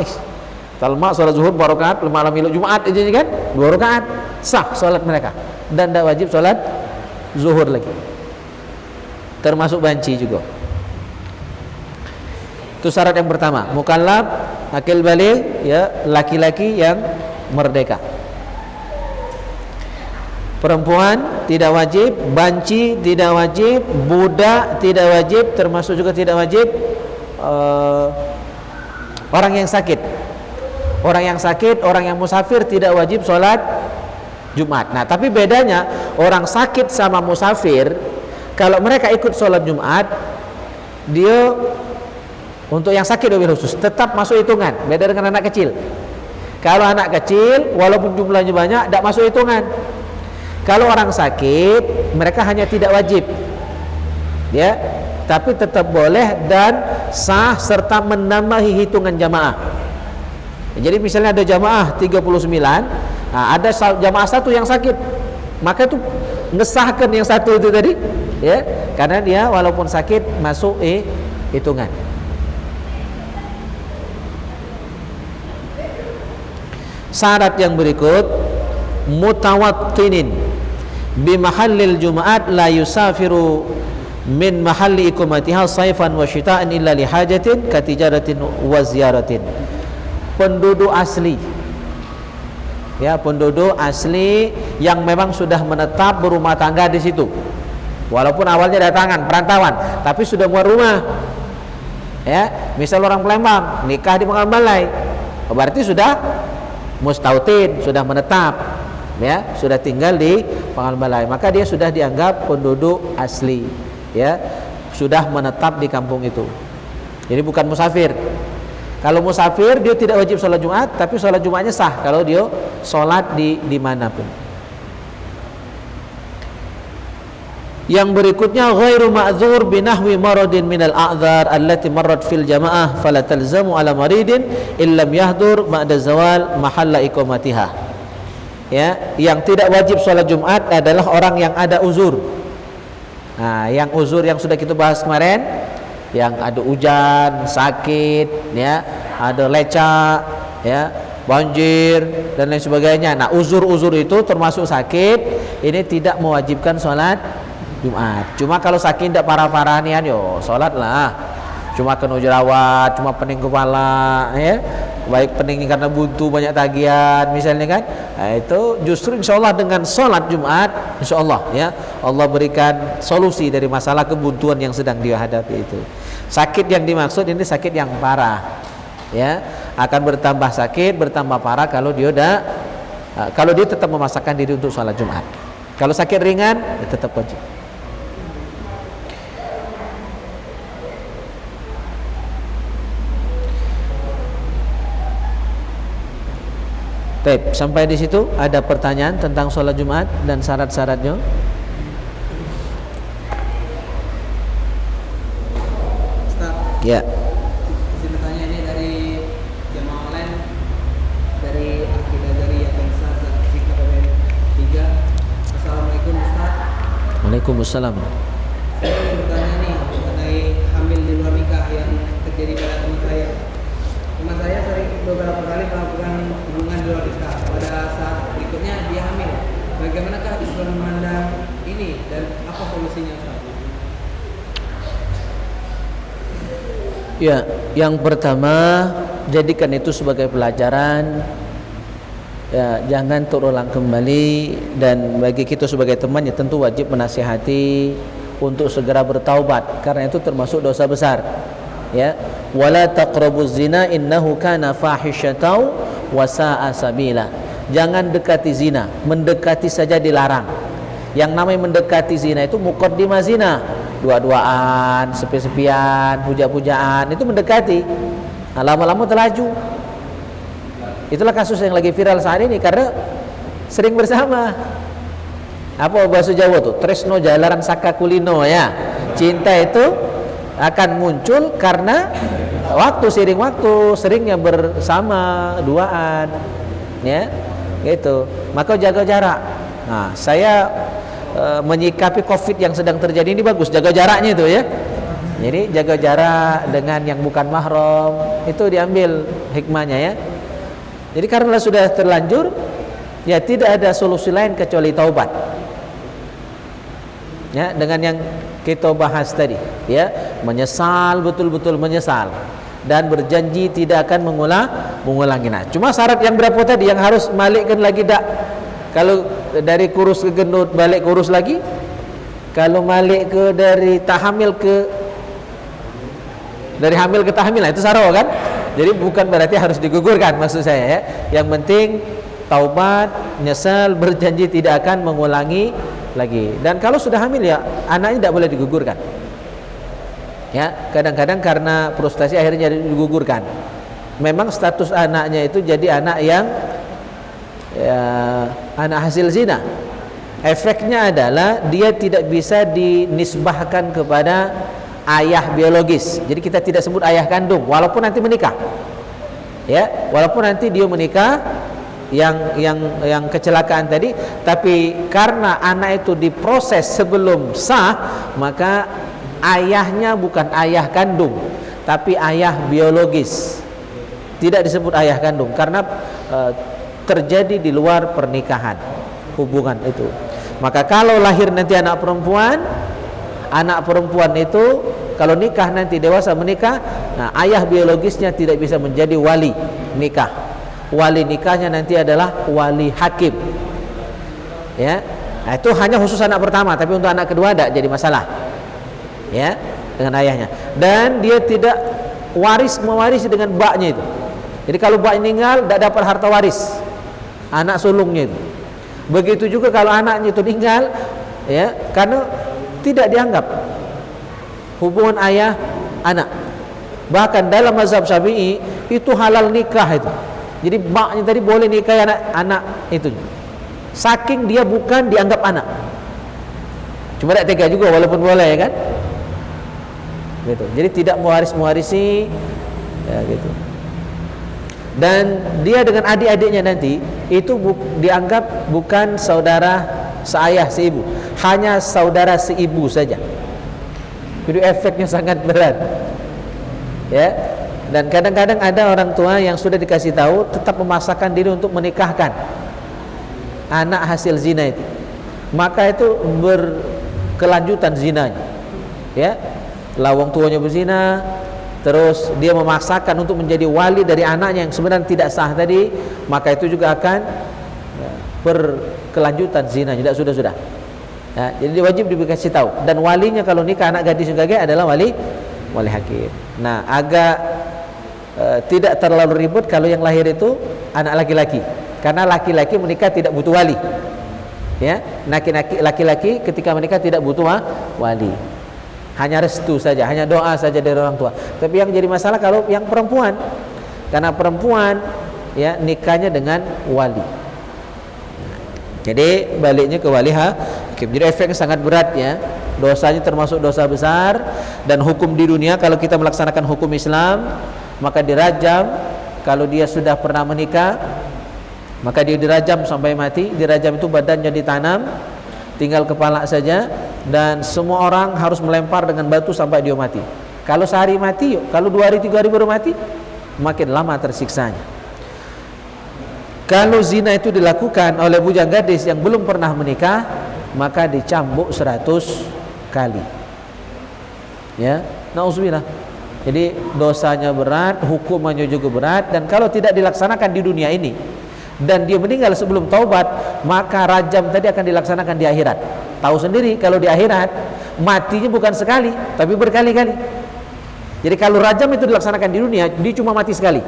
talma sholat zuhur 2 rakaat, malam milu Jumat aja kan 2 rakaat, sah sholat mereka dan tidak wajib sholat zuhur lagi, termasuk banci juga. Itu syarat yang pertama, mukallaf, akil balik, ya, laki-laki yang merdeka. Perempuan tidak wajib, banci tidak wajib, budak tidak wajib, termasuk juga tidak wajib orang yang sakit. Orang yang musafir tidak wajib sholat Jumat. Nah, tapi bedanya orang sakit sama musafir, kalau mereka ikut sholat Jumat, dia untuk yang sakit lebih khusus tetap masuk hitungan, beda dengan anak kecil. Kalau anak kecil walaupun jumlahnya banyak tidak masuk hitungan. Kalau orang sakit mereka hanya tidak wajib, ya, tapi tetap boleh dan sah serta menambahi hitungan jamaah. Jadi misalnya ada jamaah 39, nah ada jamaah satu yang sakit, maka itu ngesahkan yang satu itu tadi, ya, karena dia walaupun sakit masuk hitungan. Syarat yang berikut, mutawattinin bi mahallil jumaat la yusafiru min mahalli iqamatiha saifan wa syita'an illa li hajatin katijaratin wa ziyaratin. Penduduk asli, ya, penduduk asli yang memang sudah menetap berumah tangga di situ, walaupun awalnya datangan perantauan tapi sudah buat rumah, ya. Misal orang Palembang nikah di Pangkalan Balai, berarti sudah mustautin, sudah menetap, ya, sudah tinggal di Pangkalan Balai, maka dia sudah dianggap penduduk asli, ya, sudah menetap di kampung itu. Jadi bukan musafir. Kalau musafir dia tidak wajib sholat Jumat, tapi sholat Jumatnya sah kalau dia sholat di manapun. Yang berikutnya, ghairu ma'dzur binahwi maradin minal a'dzar allati marrat fil jamaah fala talzamu ala maridin illam yahdur ba'da zawal mahalla iqamatiha. Ya, yang tidak wajib sholat Jumat adalah orang yang ada uzur. Nah, yang uzur yang sudah kita bahas kemarin, yang ada hujan, sakit, ya, ada lecak, ya, banjir dan lain sebagainya. Nah, uzur-uzur itu termasuk sakit, ini tidak mewajibkan sholat Jumat. Cuma kalau sakit tidak parah-parah nian, yo sholat lah. Cuma kena jerawat, cuma pening kepala, ya, baik pening karena buntu banyak tagihan misalnya kan, nah, itu justru insya Allah dengan sholat Jumat insya Allah, ya, Allah berikan solusi dari masalah kebuntuan yang sedang dia hadapi itu. Sakit yang dimaksud ini sakit yang parah, ya, akan bertambah sakit, bertambah parah kalau dia tetap memaksakan diri untuk sholat Jumat. Kalau sakit ringan ya tetap wajib. Baik, sampai di situ ada pertanyaan tentang sholat Jumat dan syarat-syaratnya. Ustaz, Ya. izin bertanya, ini dari jamaah online dari Akidah dari Yapensa Sikap 3. Assalamualaikum Ustaz. Waalaikumsalam. Saya ingin bertanya nih mengenai hamil di luar nikah yang terjadi pada teman saya. Teman saya sering beberapa kali melakukan hubungan di luar nikah. Pada saat berikutnya dia hamil. Bagaimanakah Islam memandang ini dan apa solusinya Ustaz? Ya, yang pertama jadikan itu sebagai pelajaran, ya, jangan terulang kembali. Dan bagi kita sebagai teman ya tentu wajib menasihati untuk segera bertaubat karena itu termasuk dosa besar, ya. Wala taqrabuz zina innahu kana fahisyatan wa sa'a sabila. Jangan dekati zina, mendekati saja dilarang. Yang namanya mendekati zina itu muqaddimah zina, dua-duaan, sepi-sepian, puja-pujaan, itu mendekati. Nah, lama-lama terlaju. Itulah kasus yang lagi viral saat ini karena sering bersama. Apa bahasa Jawa tuh? Tresno jalaran saka kulino, ya. Cinta itu akan muncul karena seiring waktu, seringnya bersama, duaan, ya, gitu. Maka jaga jarak. Nah, saya menyikapi COVID yang sedang terjadi ini bagus, jaga jaraknya itu, ya. Jadi jaga jarak dengan yang bukan mahram itu diambil hikmahnya, ya. Jadi karena sudah terlanjur, ya tidak ada solusi lain kecuali taubat. Ya, dengan yang kita bahas tadi, ya, menyesal, betul-betul menyesal dan berjanji tidak akan mengulangi. Nah, cuma syarat yang berapa tadi yang harus balikkan lagi tak? Kalau dari kurus ke gendut balik kurus lagi, kalau balik ke dari hamil ke tahmil, nah itu saro kan? Jadi bukan berarti harus digugurkan maksud saya, ya. Yang penting taubat, nyesal, berjanji tidak akan mengulangi lagi. Dan kalau sudah hamil ya anaknya tidak boleh digugurkan. Ya, kadang-kadang karena frustasi akhirnya digugurkan. memang status anaknya itu jadi anak yang anak hasil zina. Efeknya adalah dia tidak bisa dinisbahkan kepada ayah biologis. Jadi kita tidak sebut ayah kandung walaupun nanti menikah. Ya, walaupun nanti dia menikah yang kecelakaan tadi, tapi karena anak itu diproses sebelum sah, maka ayahnya bukan ayah kandung, tapi ayah biologis. Tidak disebut ayah kandung karena terjadi di luar pernikahan hubungan itu. Maka kalau lahir nanti anak perempuan itu kalau nikah nanti dewasa menikah, nah ayah biologisnya tidak bisa menjadi wali nikah. Wali nikahnya nanti adalah wali hakim. Ya. Nah, itu hanya khusus anak pertama, tapi untuk anak kedua tidak jadi masalah. Ya, dengan ayahnya. Dan dia tidak mewarisi dengan baknya itu. Jadi kalau bak meninggal tidak dapat harta waris anak sulungnya itu. Begitu juga kalau anaknya itu meninggal, ya, karena tidak dianggap hubungan ayah anak. Bahkan dalam mazhab Syafi'i itu halal nikah itu. Jadi baknya tadi boleh nikah anak itu. Saking dia bukan dianggap anak. Cuma tidak tega juga walaupun boleh, ya kan? Gitu. Jadi tidak mewarisi ya gitu. Dan dia dengan adik-adiknya nanti itu dianggap bukan saudara seayah seibu, hanya saudara seibu saja. Jadi efeknya sangat berat. Ya. Dan kadang-kadang ada orang tua yang sudah dikasih tahu tetap memaksakan diri untuk menikahkan anak hasil zina itu. Maka itu berkelanjutan zinanya. Ya. Lawang tuanya berzina, terus dia memaksakan untuk menjadi wali dari anaknya yang sebenarnya tidak sah tadi, maka itu juga akan berkelanjutan zina, tidak sudah. Ya, jadi wajib dikasih tahu. Dan walinya kalau nikah anak gadis juga adalah wali hakim. Nah, agak tidak terlalu ribut kalau yang lahir itu anak laki-laki, karena laki-laki menikah tidak butuh wali. Ya, laki-laki ketika menikah tidak butuh wali. Hanya restu saja, hanya doa saja dari orang tua. Tapi yang jadi masalah kalau yang perempuan, karena perempuan ya nikahnya dengan wali. Jadi baliknya ke wali hakim. Jadi efeknya sangat berat ya. Dosanya termasuk dosa besar, dan hukum di dunia kalau kita melaksanakan hukum Islam maka dirajam. Kalau dia sudah pernah menikah maka dia dirajam sampai mati. Dirajam itu badannya ditanam, tinggal kepala saja, dan semua orang harus melempar dengan batu sampai dia mati. Kalau sehari mati, kalau 2 hari 3 hari baru mati, makin lama tersiksanya. Kalau zina itu dilakukan oleh bujang gadis yang belum pernah menikah, maka dicambuk 100 kali. Ya, nauzubillah. Jadi dosanya berat, hukumannya juga berat, dan kalau tidak dilaksanakan di dunia ini dan dia meninggal sebelum taubat, maka rajam tadi akan dilaksanakan di akhirat. Tahu sendiri kalau di akhirat matinya bukan sekali tapi berkali-kali. Jadi kalau rajam itu dilaksanakan di dunia, dia cuma mati sekali.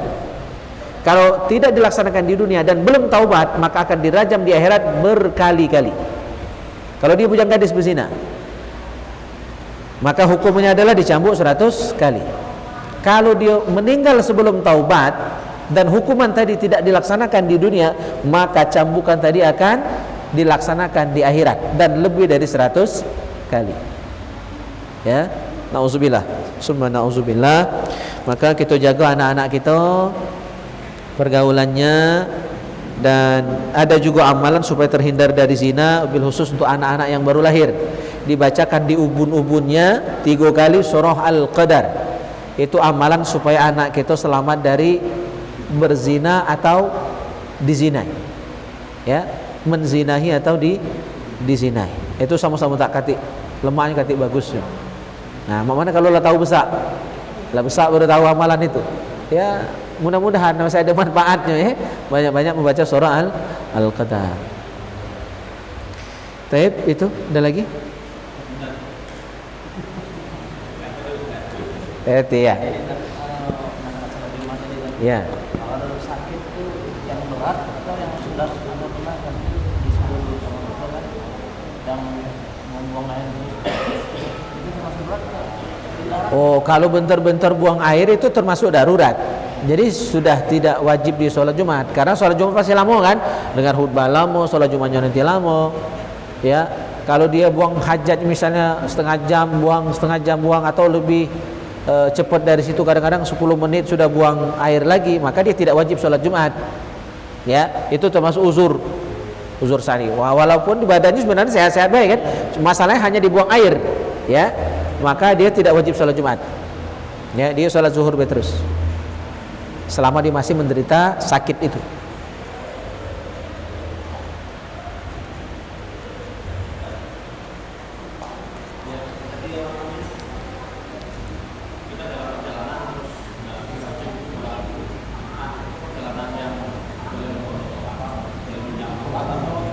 Kalau tidak dilaksanakan di dunia dan belum taubat, maka akan dirajam di akhirat berkali-kali. Kalau dia bujang gadis berzina, maka hukumnya adalah dicambuk 100 kali. Kalau dia meninggal sebelum taubat dan hukuman tadi tidak dilaksanakan di dunia, maka cambukan tadi akan dilaksanakan di akhirat dan lebih dari 100 kali. Ya, nauzubillah, summa nauzubillah. Maka kita jaga anak-anak kita, pergaulannya, dan ada juga amalan supaya terhindar dari zina, bil khusus untuk anak-anak yang baru lahir. Dibacakan di ubun-ubunnya 3 kali surah Al-Qadar. Itu amalan supaya anak kita selamat dari berzina atau dizinai. Ya, menzinahi atau dizinai. Itu sama-sama tak katik, lemahnya katik bagus. Nah, mana kalau lah tahu besar, lah besar baru tahu amalan itu. Ya, mudah-mudahan masih ada manfaatnya ya. Banyak-banyak membaca surah Al-Qadar. Taib itu ada lagi? Ya. Ya. Kalau sakit itu yang berat atau yang sudah anda pernah kan disebut sama dokter kan yang membuang air itu termasuk berat? Oh, kalau bentar-bentar buang air itu termasuk darurat. jadi sudah tidak wajib di sholat Jumat, karena sholat Jumat pasti lama kan, dengan khutbah lama, sholat Jumatnya nanti lama. Ya, kalau dia buang hajat misalnya setengah jam buang atau lebih cepat dari situ, kadang-kadang 10 menit sudah buang air lagi, maka dia tidak wajib sholat Jumat. Ya, itu termasuk uzur syar'i. Walaupun di badannya sebenarnya sehat-sehat baik kan, masalahnya hanya dibuang air, ya, maka dia tidak wajib sholat Jumat. Ya, dia sholat zuhur terus selama dia masih menderita sakit itu.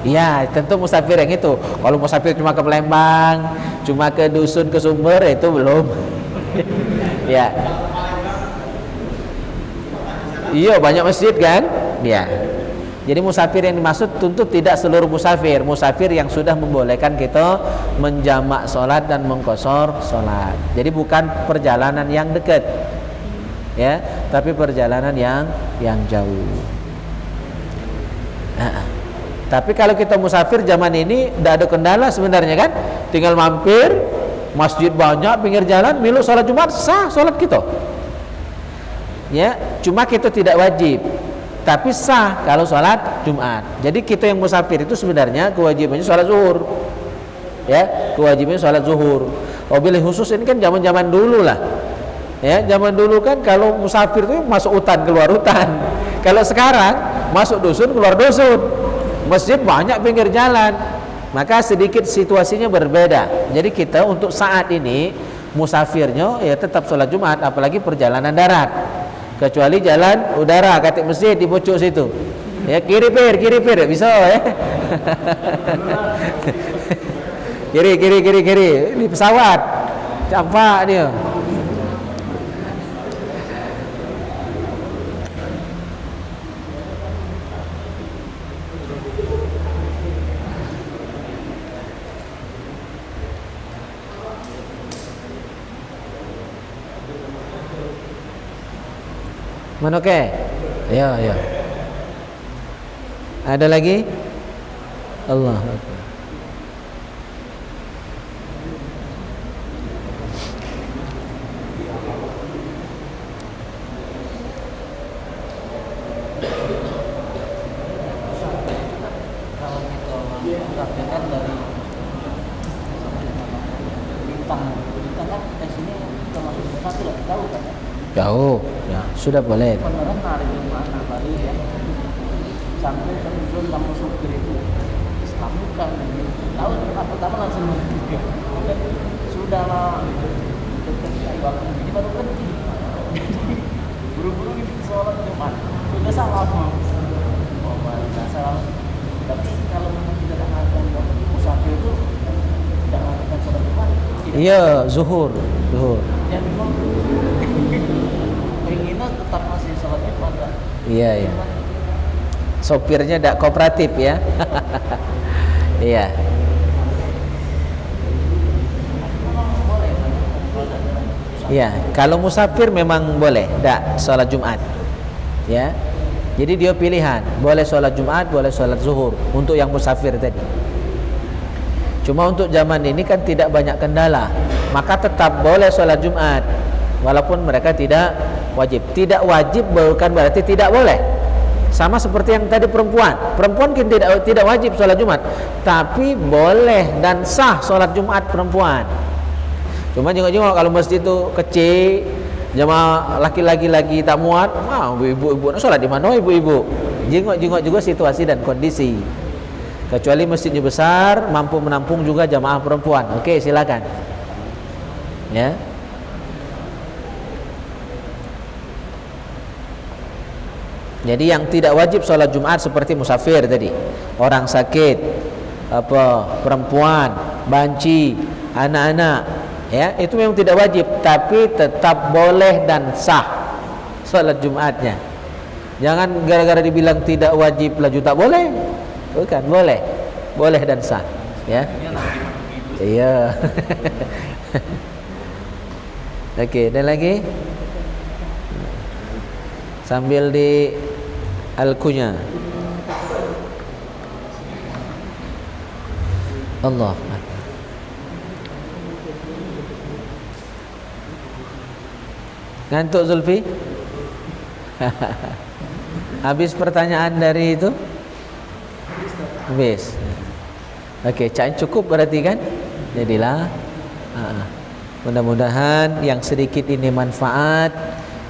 Ya, tentu musafir yang itu. Kalau musafir cuma ke Palembang, cuma ke dusun, ke Sumber, itu belum. Ya. Iya, banyak masjid kan? Ya. Jadi musafir yang dimaksud tentu tidak seluruh musafir. Musafir yang sudah membolehkan kita menjamak sholat dan mengqashar sholat. Jadi bukan perjalanan yang dekat, ya, tapi perjalanan yang jauh. Tapi kalau kita musafir zaman ini tidak ada kendala sebenarnya kan, tinggal mampir, masjid banyak pinggir jalan, milu sholat Jumat, sah sholat kita. Ya, cuma kita tidak wajib, tapi sah kalau sholat Jumat. Jadi kita yang musafir itu sebenarnya kewajibannya sholat zuhur. Ya, kewajibannya sholat zuhur. Wabil khusus ini kan zaman-zaman dulu lah. Ya, zaman dulu kan kalau musafir itu masuk hutan keluar hutan. Kalau sekarang masuk dusun keluar dusun. Masjid banyak pinggir jalan, maka sedikit situasinya berbeda. Jadi kita untuk saat ini musafirnya ya tetap sholat Jumat, apalagi perjalanan darat, kecuali jalan udara katik masjid di pucuk situ. Ya, kiri pir bisa ya. kiri di pesawat campak dia. Mana oke? Ya. Ada lagi? Allah Akbar. Kalau kita memperhatikan dari bintang kan di sini termasuk satu lah, tahu kan ya? Jauh, ya sudah boleh. Beneran hari Jumat Bali ya, sampai ke dusun kamu supir itu Islam bukan, tahu apa pertama langsung juga sudah lah dekat kayak waktu ini baru berhenti, buru-buru di sholat Jumat sudah salah mau salah. Tapi kalau memang tidak mengatakan musafir itu tidak mengatakan sholat Jumat, Iya, zuhur. ya memang keinginan tetap masih sholat Jumat lah. Iya. Sopirnya tidak kooperatif ya. Iya. Iya, kalau musafir memang boleh tidak sholat Jumat. Ya. Jadi dia pilihan, boleh sholat Jumat, boleh sholat zuhur untuk yang musafir tadi. Cuma untuk zaman ini kan tidak banyak kendala, maka tetap boleh sholat Jumat walaupun mereka tidak wajib. Tidak wajib bukan berarti tidak boleh. Sama seperti yang tadi perempuan kan tidak wajib sholat Jumat, tapi boleh dan sah sholat Jumat perempuan. Cuma jengok-jengok kalau masjid itu kecil, jamaah laki-laki lagi tak muat, ibu-ibu sholat di mana ibu-ibu? Jengok-jengok juga situasi dan kondisi. Kecuali masjidnya besar, mampu menampung juga jamaah perempuan. Oke, silakan. Ya. Jadi yang tidak wajib sholat Jumat seperti musafir tadi, orang sakit, perempuan, banci, anak-anak, ya itu memang tidak wajib, tapi tetap boleh dan sah sholat Jumatnya. Jangan gara-gara dibilang tidak wajib laju tak boleh. Bukan, boleh dan sah, ya. Iya. Oke, dan lagi sambil di alkunya. Allah. Ngantuk Zulfi? Habis pertanyaan dari itu? Habis. Okey, cukup berarti kan? Jadilah. Mudah-mudahan yang sedikit ini manfaat,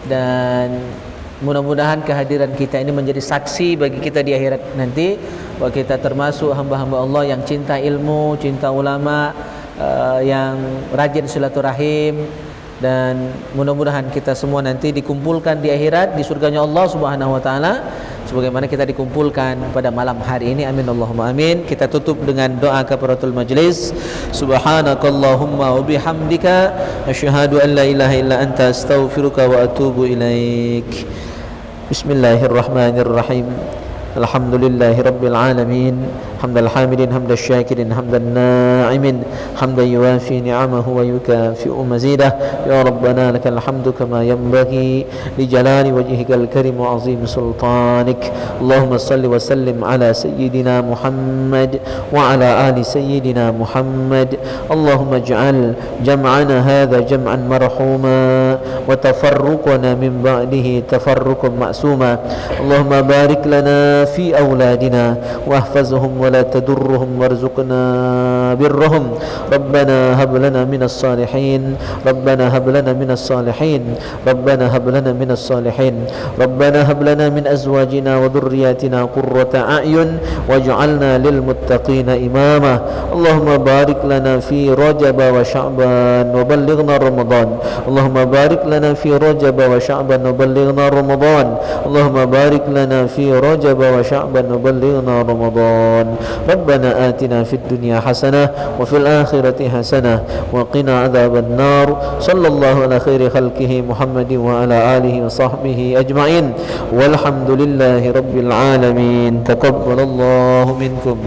dan mudah-mudahan kehadiran kita ini menjadi saksi bagi kita di akhirat nanti bahwa kita termasuk hamba-hamba Allah yang cinta ilmu, cinta ulama, yang rajin silaturahim, dan mudah-mudahan kita semua nanti dikumpulkan di akhirat di surganya Allah Subhanahu wa taala sebagaimana kita dikumpulkan pada malam hari ini. Amin Allahumma amin. Kita tutup dengan doa kafaratul majlis. Subhanakallahumma wa bihamdika asyhadu an la ilaha illa anta astaghfiruka wa atubu ilaik. Bismillahirrahmanirrahim. Alhamdulillahi rabbil alamin. Hamdal hamidin, hamdal syakirin, hamdal na'imin, hamdan yuwafi ni'amahu wa yukafi'u mazidah. Ya Rabbana lakal hamdu kama yanbaghi li jalali wajhikal karim wa azim sultanik. Allahumma salli wa sallim ala sayyidina Muhammad wa ala ali sayyidina Muhammad. Allahumma ij'al jam'ana hadha jam'an marhuma wa tafarruqana min ba'dihi tafarruqan ma'suma. Allahumma barik lana fi awladina واحفظهم ولا تدرهم وارزقنا برهم. ربنا هب لنا من الصالحين، ربنا هب لنا من الصالحين، ربنا هب لنا من الصالحين، ربنا هب لنا من أزواجنا وذرياتنا قرة أعين واجعلنا للمتقين إماما. اللهم بارك لنا في رجب وشعبان وبلغنا رمضان. اللهم بارك لنا في رجب وشعبان وبلغنا رمضان. اللهم بارك لنا في رجب وشعبان وبلغنا رمضان. ربنا آتنا في الدنيا حسنة وفي الآخرة حسنة وقنا عذاب النار. صلى الله على خير خلقه محمد وعلى آله وصحبه أجمعين والحمد لله رب العالمين. تقبل الله منكم.